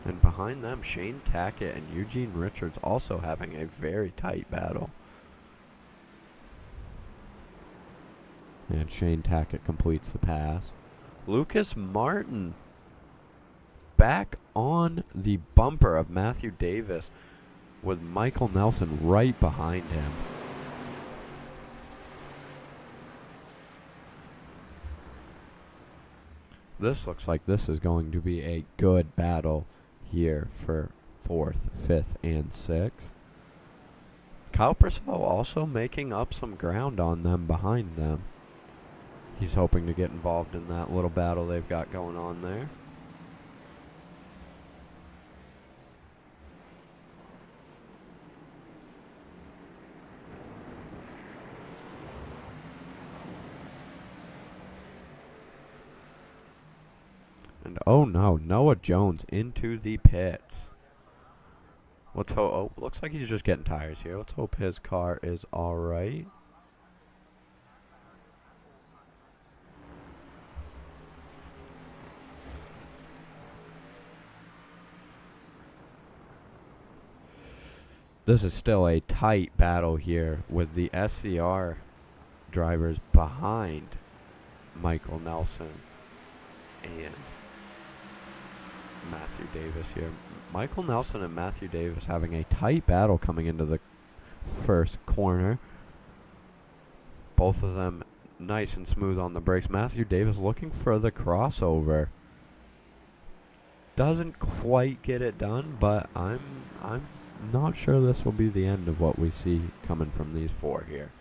And behind them, Shane Tackett and Eugene Richards also having a very tight battle. And Shane Tackett completes the pass. Lucas Martin back on the bumper of Matthew Davis with Michael Nelson right behind him. This looks like this is going to be a good battle here for 4th, 5th, and 6th. Kyle Purcell also making up some ground on them behind them. He's hoping to get involved in that little battle they've got going on there. And oh no, Noah Jones into the pits. Let's hope. Oh, looks like he's just getting tires here. Let's hope his car is all right. This is still a tight battle here with the SCR drivers behind Michael Nelson and Matthew Davis here. Michael Nelson and Matthew Davis having a tight battle coming into the first corner. Both of them nice and smooth on the brakes. Matthew Davis looking for the crossover. Doesn't quite get it done, but I'm not sure this will be the end of what we see coming from these four here.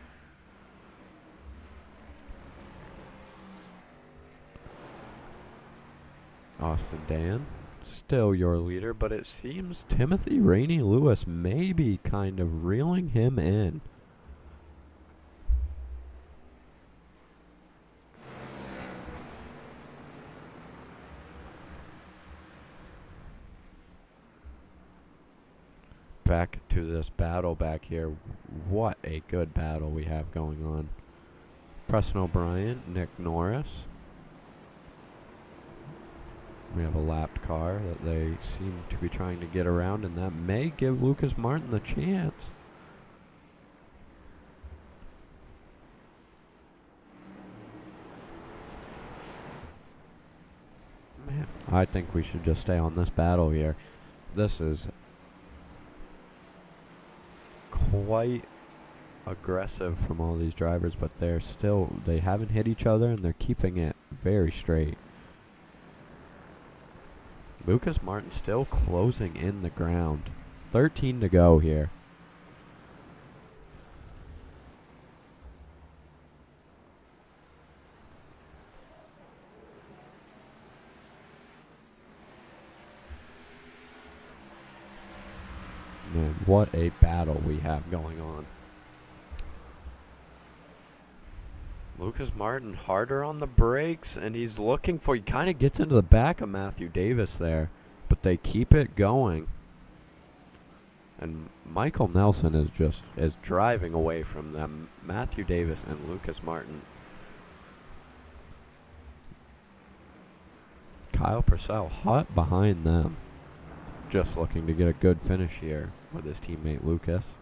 Austin Dan, still your leader, but it seems Timothy Rainey Lewis may be kind of reeling him in. Back to this battle back here. What a good battle we have going on. Preston O'Brien, Nick Norris. We have a lapped car that they seem to be trying to get around, and that may give Lucas Martin the chance. Man, I think we should just stay on this battle here. This is quite aggressive from all these drivers, but they haven't hit each other, and they're keeping it very straight. Lucas Martin still closing in the ground. 13 to go here. Man, what a battle we have going on. Lucas Martin harder on the brakes, and he kind of gets into the back of Matthew Davis there, but they keep it going. And Michael Nelson is driving away from them. Matthew Davis and Lucas Martin. Kyle Purcell hot behind them. Just looking to get a good finish here with his teammate Lucas.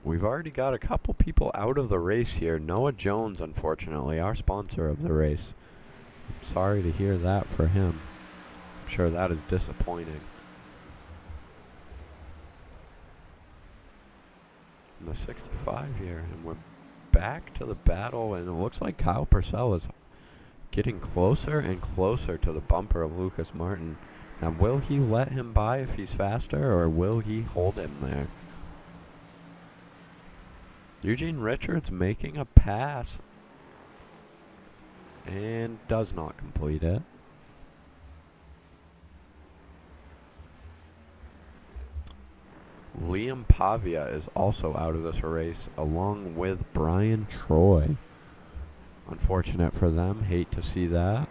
We've already got a couple people out of the race here. Noah Jones, unfortunately, our sponsor of the race. I'm sorry to hear that for him. I'm sure that is disappointing. In the 65 here, and we're back to the battle, and it looks like Kyle Purcell is getting closer and closer to the bumper of Lucas Martin. Now, will he let him by if he's faster, or will he hold him there? Eugene Richards making a pass and does not complete it. Liam Pavia is also out of this race, along with Brian Troy. Unfortunate for them. Hate to see that.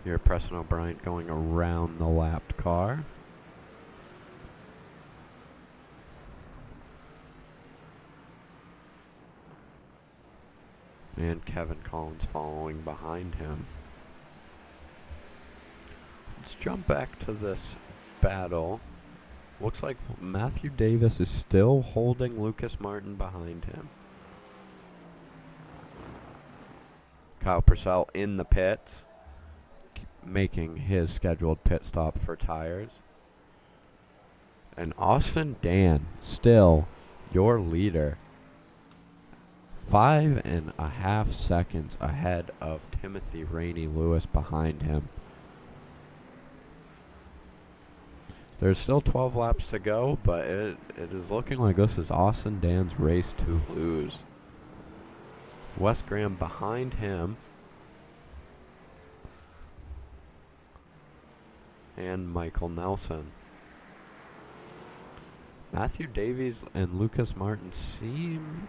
Here, Preston O'Brien going around the lapped car. And Kevin Collins following behind him. Let's jump back to this battle. Looks like Matthew Davis is still holding Lucas Martin behind him. Kyle Purcell in the pits, making his scheduled pit stop for tires. And Austin Dan, still your leader. 5.5 seconds ahead of Timothy Rainey Lewis behind him. There's still 12 laps to go, but it is looking like this is Austin Dan's race to lose. Wes Graham behind him. And Michael Nelson. Matthew Davies and Lucas Martin seem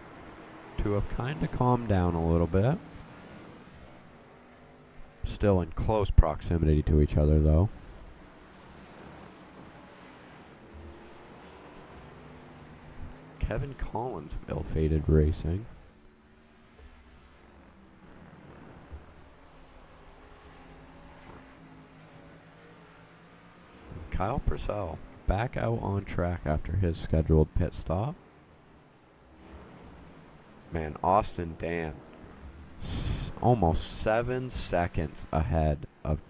to have kind of calmed down a little bit. Still in close proximity to each other, though. Kevin Collins of Ill-Fated Racing. Kyle Purcell back out on track after his scheduled pit stop. Man, Austin Dan almost 7 seconds ahead of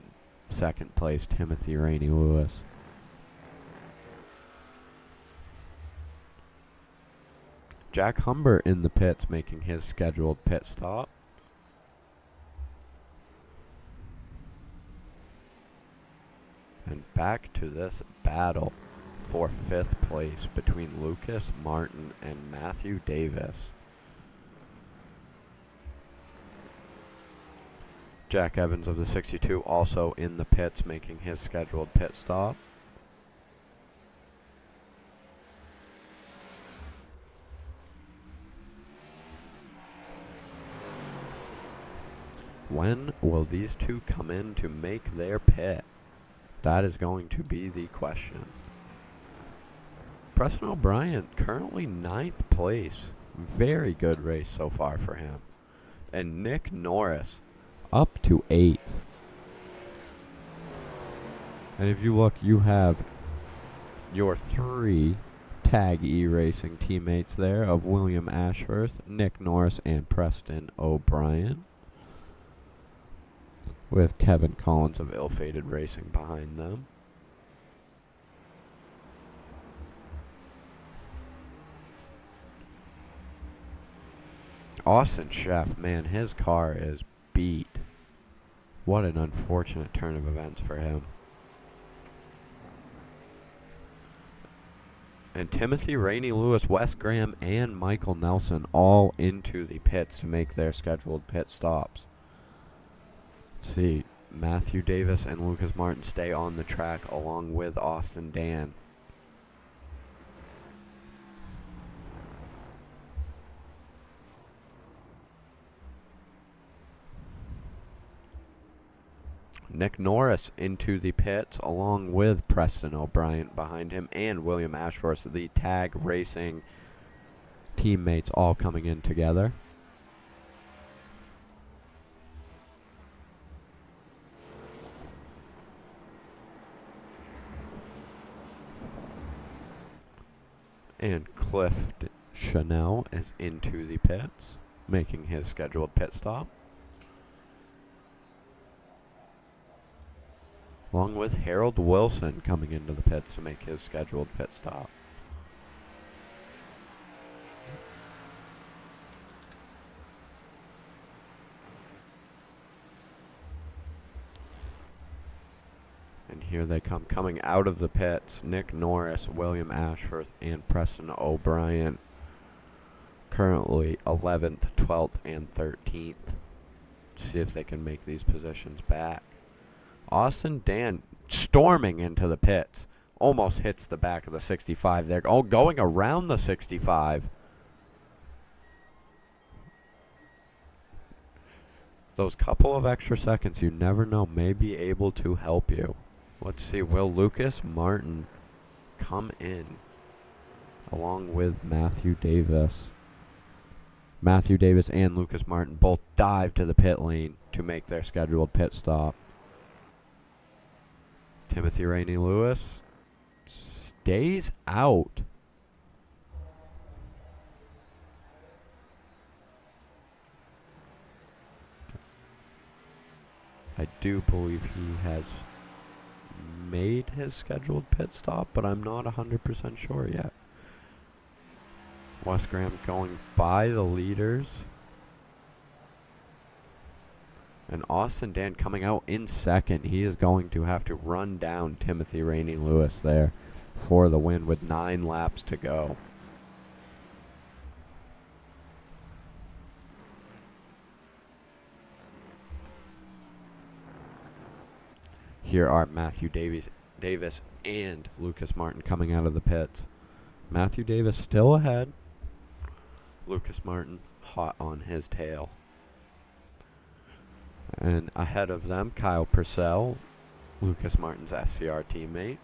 second place Timothy Rainey Lewis. Jack Humber in the pits making his scheduled pit stop. And back to this battle for 5th place between Lucas Martin and Matthew Davis. Jack Evans of the 62 also in the pits making his scheduled pit stop. When will these two come in to make their pit? That is going to be the question. Preston O'Brien currently 9th place. Very good race so far for him. And Nick Norris up to 8th. And if you look, you have your 3 Tag E Racing teammates there of William Ashworth, Nick Norris, and Preston O'Brien, with Kevin Collins of Ill-Fated Racing behind them. Austin Sheff, man, his car is beat. What an unfortunate turn of events for him. And Timothy Rainey Lewis, Wes Graham, and Michael Nelson all into the pits to make their scheduled pit stops. Let's see, Matthew Davis and Lucas Martin stay on the track along with Austin Dan. Nick Norris into the pits along with Preston O'Brien behind him and William Ashworth, the Tag Racing teammates all coming in together. And Cliff Chanel is into the pits, making his scheduled pit stop. along with Harold Wilson coming into the pits to make his scheduled pit stop. And here they come, coming out of the pits. Nick Norris, William Ashworth, and Preston O'Brien. Currently 11th, 12th, and 13th. See if they can make these positions back. Austin Dan storming into the pits. Almost hits the back of the 65 there. Oh, going around the 65. Those couple of extra seconds, you never know, may be able to help you. Let's see, will Lucas Martin come in along with Matthew Davis? Matthew Davis and Lucas Martin both dive to the pit lane to make their scheduled pit stop. Timothy Rainey Lewis stays out. I do believe he has made his scheduled pit stop, but I'm not 100% sure yet. Wes Graham going by the leaders. And Austin Dan coming out in second. He is going to have to run down Timothy Rainey Lewis there for the win with 9 laps to go. Here are Matthew Davis and Lucas Martin coming out of the pits. Matthew Davis still ahead. Lucas Martin hot on his tail. And ahead of them, Kyle Purcell, Lucas Martin's SCR teammate.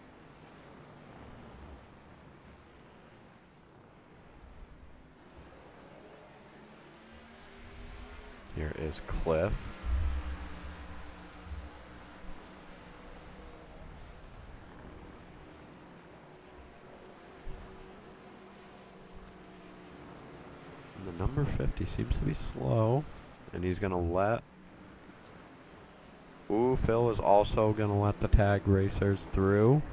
Here is Cliff. And the number 50 seems to be slow, and he's going to let... Ooh, Phil is also going to let the tag racers through.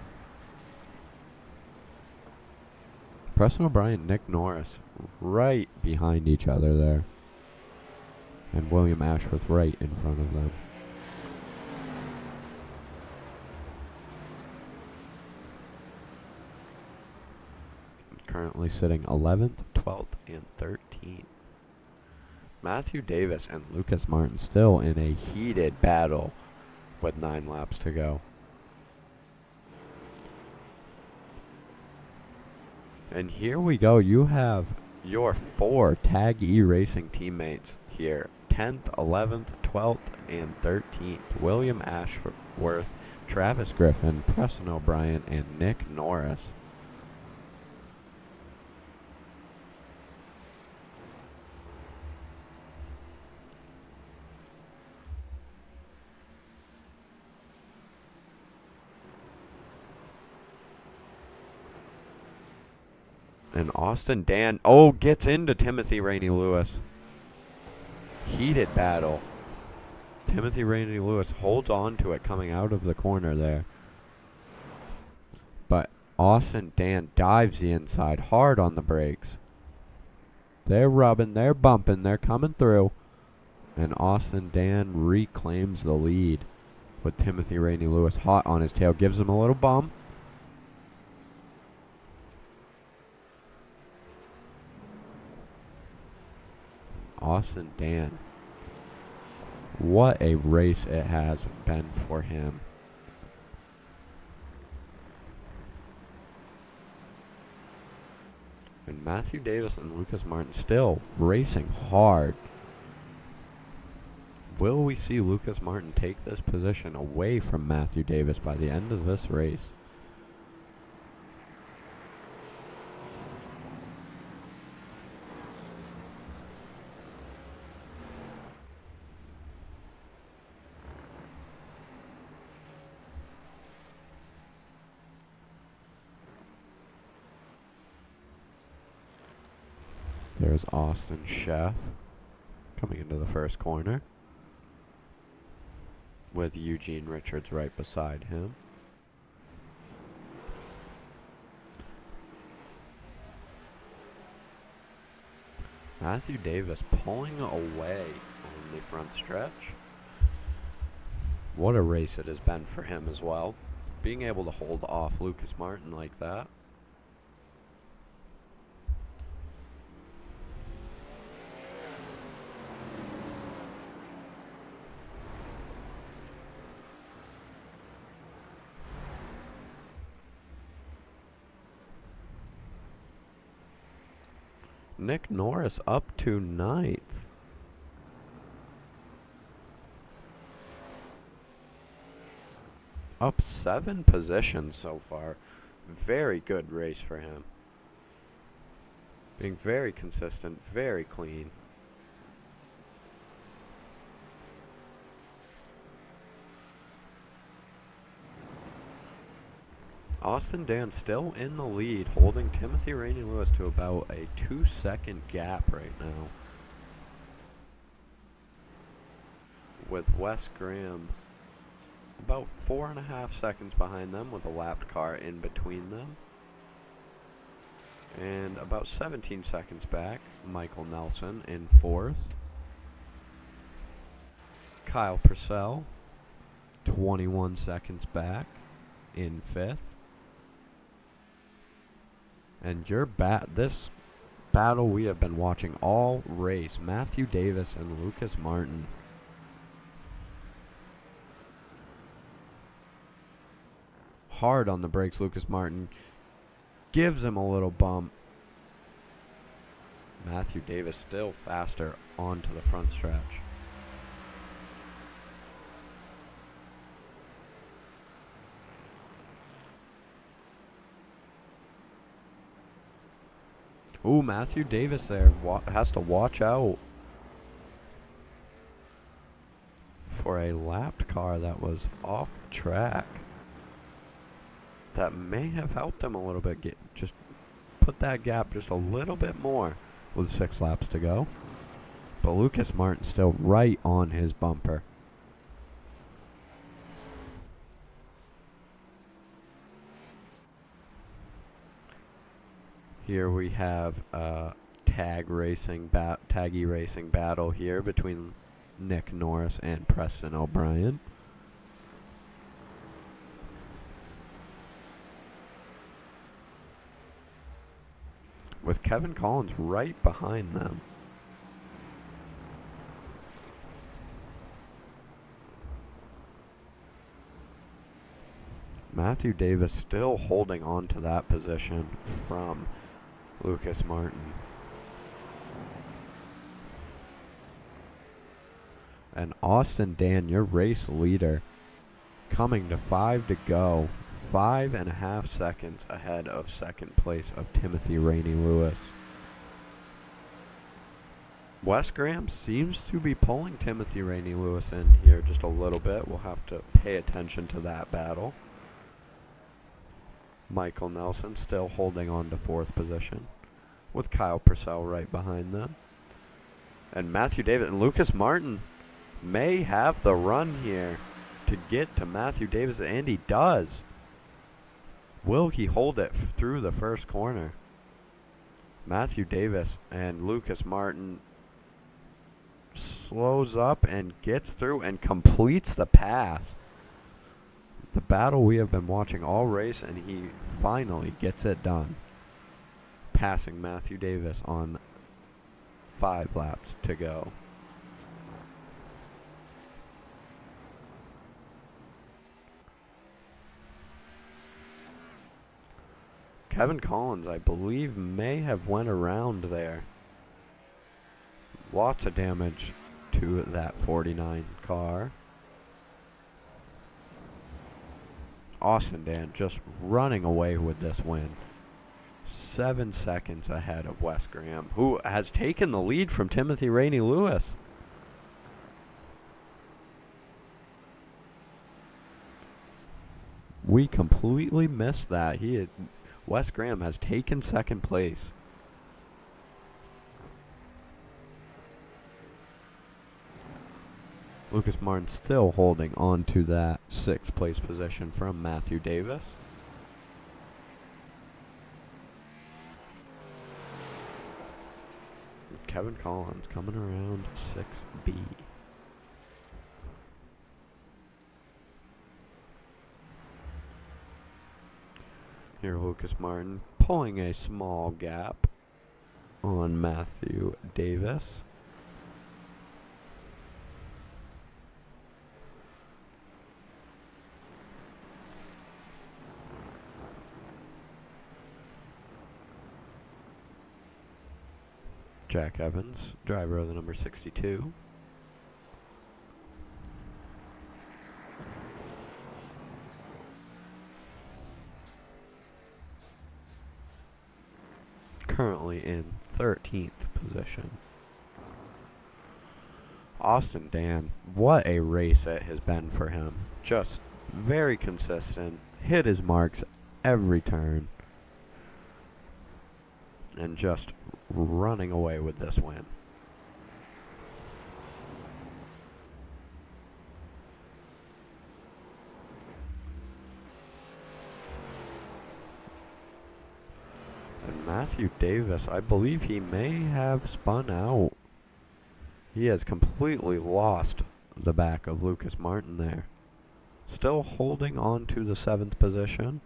Preston O'Brien, Nick Norris, right behind each other there. And William Ashworth right in front of them. Currently sitting 11th, 12th, and 13th. Matthew Davis and Lucas Martin still in a heated battle with 9 laps to go. And here we go. You have your 4 Tag E Racing teammates here. 10th, 11th, 12th, and 13th. William Ashworth, Travis Griffin, Preston O'Brien, and Nick Norris. And Austin Dan, gets into Timothy Rainey Lewis. Heated battle. Timothy Rainey Lewis holds on to it coming out of the corner there. But Austin Dan dives the inside hard on the brakes. They're rubbing, they're bumping, they're coming through. And Austin Dan reclaims the lead with Timothy Rainey Lewis hot on his tail. Gives him a little bump. Austin Dan. What a race it has been for him. And Matthew Davis and Lucas Martin still racing hard. Will we see Lucas Martin take this position away from Matthew Davis by the end of this race? There's Austin Chef coming into the first corner. with Eugene Richards right beside him. Matthew Davis pulling away on the front stretch. What a race it has been for him as well. Being able to hold off Lucas Martin like that. Nick Norris up to 9th. Up 7 positions so far. Very good race for him. Being very consistent, very clean. Austin Dan still in the lead, holding Timothy Rainey Lewis to about a 2-second gap right now. With Wes Graham about 4.5 seconds behind them, with a lapped car in between them. And about 17 seconds back, Michael Nelson in 4th. Kyle Purcell, 21 seconds back in 5th. And this battle we have been watching all race, Matthew Davis and Lucas Martin. Hard on the brakes, Lucas Martin gives him a little bump. Matthew Davis still faster onto the front stretch. Ooh, Matthew Davis there has to watch out for a lapped car that was off track. That may have helped him a little bit. Just put that gap just a little bit more with 6 laps to go. But Lucas Martin still right on his bumper. Here we have a taggy racing battle here between Nick Norris and Preston O'Brien. With Kevin Collins right behind them. Matthew Davis still holding on to that position from Lucas Martin. And Austin Dan, your race leader, coming to 5 to go. 5.5 seconds ahead of second place of Timothy Rainey Lewis. Wes Graham seems to be pulling Timothy Rainey Lewis in here just a little bit. We'll have to pay attention to that battle. Michael Nelson still holding on to 4th position, with Kyle Purcell right behind them. And Matthew Davis and Lucas Martin may have the run here to get to Matthew Davis, and he does. Will he hold it through the first corner? Matthew Davis and Lucas Martin slows up and gets through and completes the pass. The battle we have been watching all race, and he finally gets it done. Passing Matthew Davis on 5 laps to go. Kevin Collins, I believe, may have went around there. Lots of damage to that 49 car. Austin Dan just running away with this win. 7 seconds ahead of Wes Graham, who has taken the lead from Timothy Rainey Lewis. We completely missed that. Wes Graham has taken second place. Lucas Martin still holding on to that 6th place position from Matthew Davis. Kevin Collins coming around 6B. Here Lucas Martin pulling a small gap on Matthew Davis. Jack Evans, driver of the number 62. Currently in 13th position. Austin Dan, what a race it has been for him. Just very consistent, hit his marks every turn, and just running away with this win. And Matthew Davis, I believe he may have spun out. He has completely lost the back of Lucas Martin there. Still holding on to the 7th position.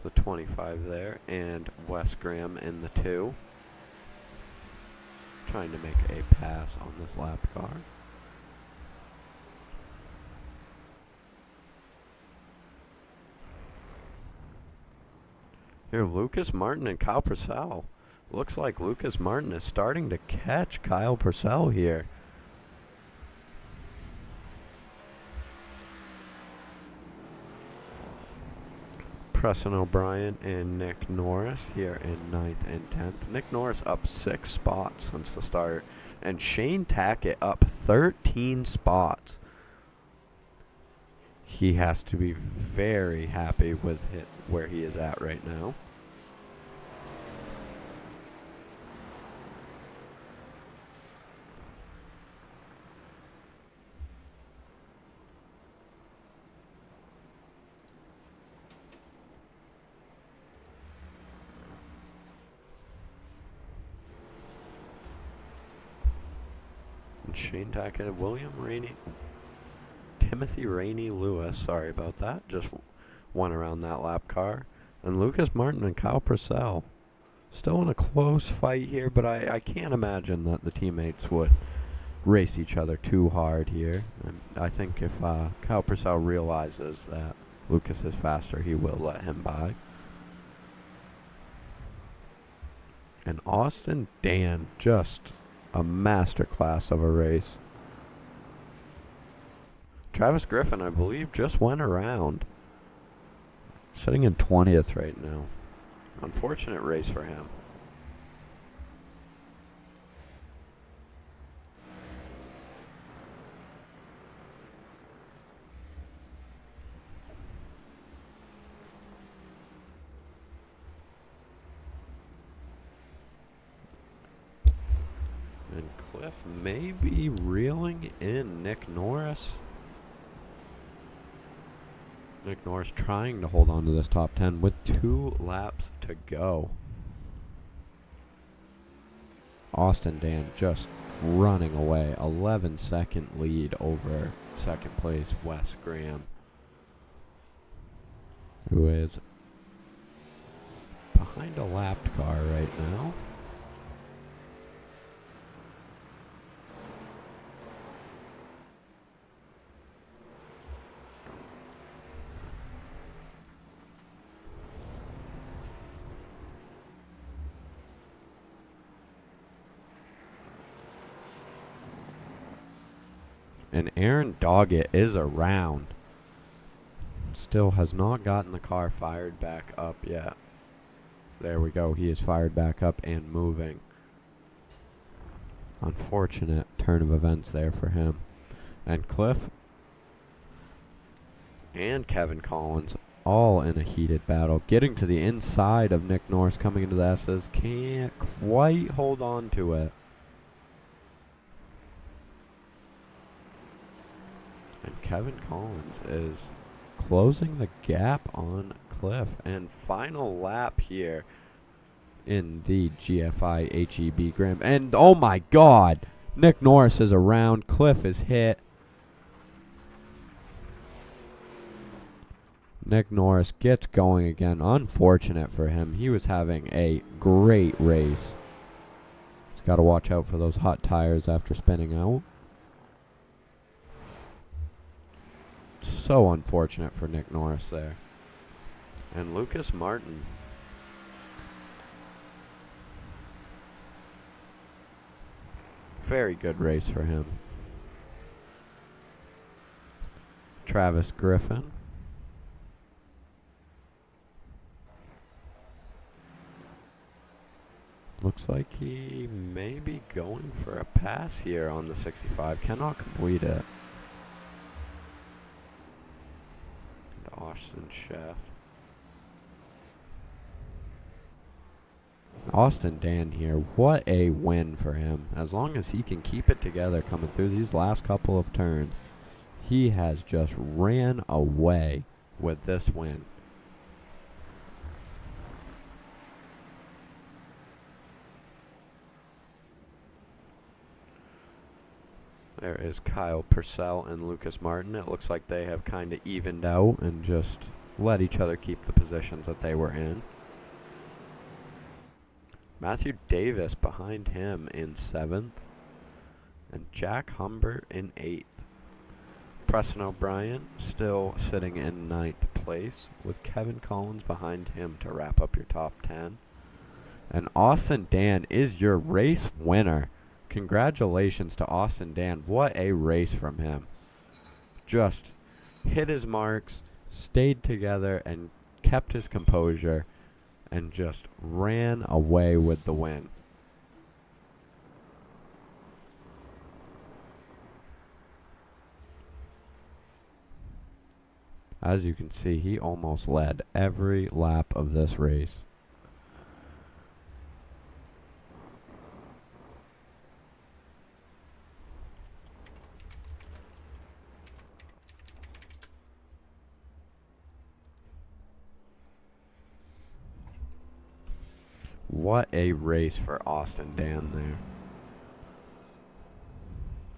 The 25 there, and Wes Graham in the 2. Trying to make a pass on this lap car. Here, Lucas Martin and Kyle Purcell. Looks like Lucas Martin is starting to catch Kyle Purcell here. Preston O'Brien and Nick Norris here in 9th and 10th. Nick Norris up 6 spots since the start. And Shane Tackett up 13 spots. He has to be very happy with where he is at right now. Shane Tackett, Timothy Rainey Lewis, sorry about that, just went around that lap car. And Lucas Martin and Kyle Purcell still in a close fight here, but I can't imagine that the teammates would race each other too hard here. And I think if Kyle Purcell realizes that Lucas is faster, he will let him by. And Austin Dan, just a masterclass of a race. Travis Griffin, I believe, just went around. Sitting in 20th right now. Unfortunate race for him. And Cliff may be reeling in Nick Norris. Nick Norris trying to hold on to this top 10 with 2 laps to go. Austin Dan just running away. 11-second lead over 2nd place Wes Graham, who is behind a lapped car right now. And Aaron Doggett is around. Still has not gotten the car fired back up yet. There we go. He is fired back up and moving. Unfortunate turn of events there for him. And Cliff and Kevin Collins all in a heated battle. Getting to the inside of Nick Norris coming into the S's. Can't quite hold on to it. And Kevin Collins is closing the gap on Cliff. And final lap here in the GFI HEB Grand. And oh my God, Nick Norris is around. Cliff is hit. Nick Norris gets going again. Unfortunate for him. He was having a great race. He's got to watch out for those hot tires after spinning out. So unfortunate for Nick Norris there. And Lucas Martin. Very good race for him. Travis Griffin. Looks like he may be going for a pass here on the 65. Cannot complete it. And Austin Chef. Austin Dan here. What a win for him. As long as he can keep it together coming through these last couple of turns, he has just ran away with this win. There is Kyle Purcell and Lucas Martin. It looks like they have kind of evened out and just let each other keep the positions that they were in. Matthew Davis behind him in 7th. And Jack Humbert in 8th. Preston O'Brien still sitting in 9th place with Kevin Collins behind him to wrap up your top 10. And Austin Dan is your race winner. Congratulations to Austin Dan. What a race from him. Just hit his marks, stayed together, and kept his composure, and just ran away with the win. As you can see, he almost led every lap of this race. What a race for Austin Dan there.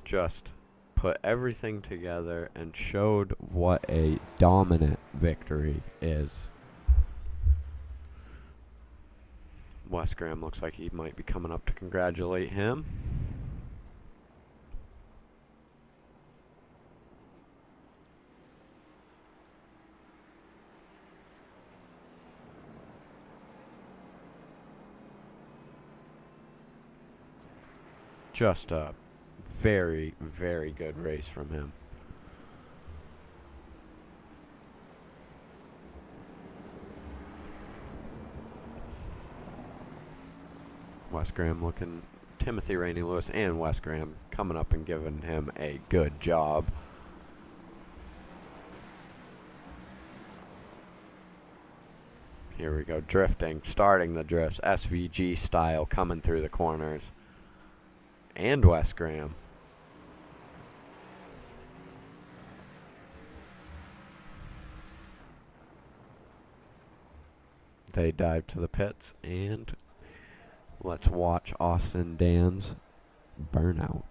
Just put everything together and showed what a dominant victory is. Wes Graham looks like he might be coming up to congratulate him. Just a very, very good race from him. Wes Graham looking, Timothy Rainey Lewis and Wes Graham coming up and giving him a good job. Here we go, drifting, starting the drifts, SVG style, coming through the corners. And Wes Graham. They dive to the pits, and let's watch Austin Dan's burnout.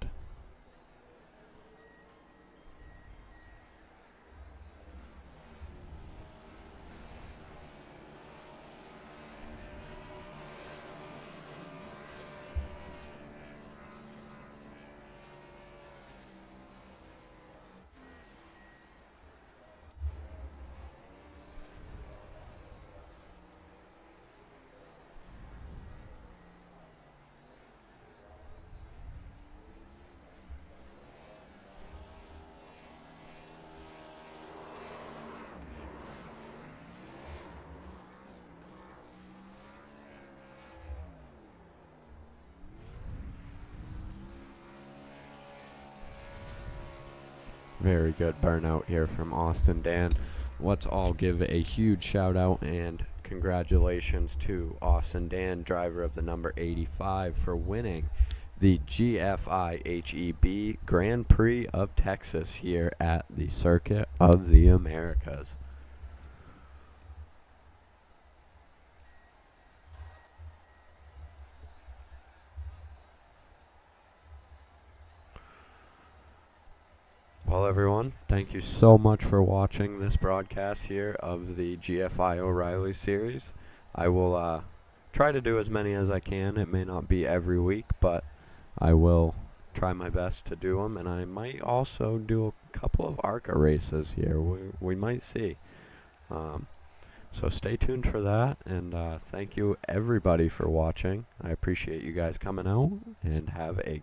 Very good burnout here from Austin Dan. Let's all give a huge shout out and congratulations to Austin Dan, driver of the number 85, for winning the GFI HEB Grand Prix of Texas here at the Circuit of the Americas. Well, everyone, thank you so much for watching this broadcast here of the GFI O'Reilly series. I will try to do as many as I can. It may not be every week, but I will try my best to do them, and I might also do a couple of ARCA races here. We might see. So stay tuned for that, and thank you everybody for watching. I appreciate you guys coming out, and have a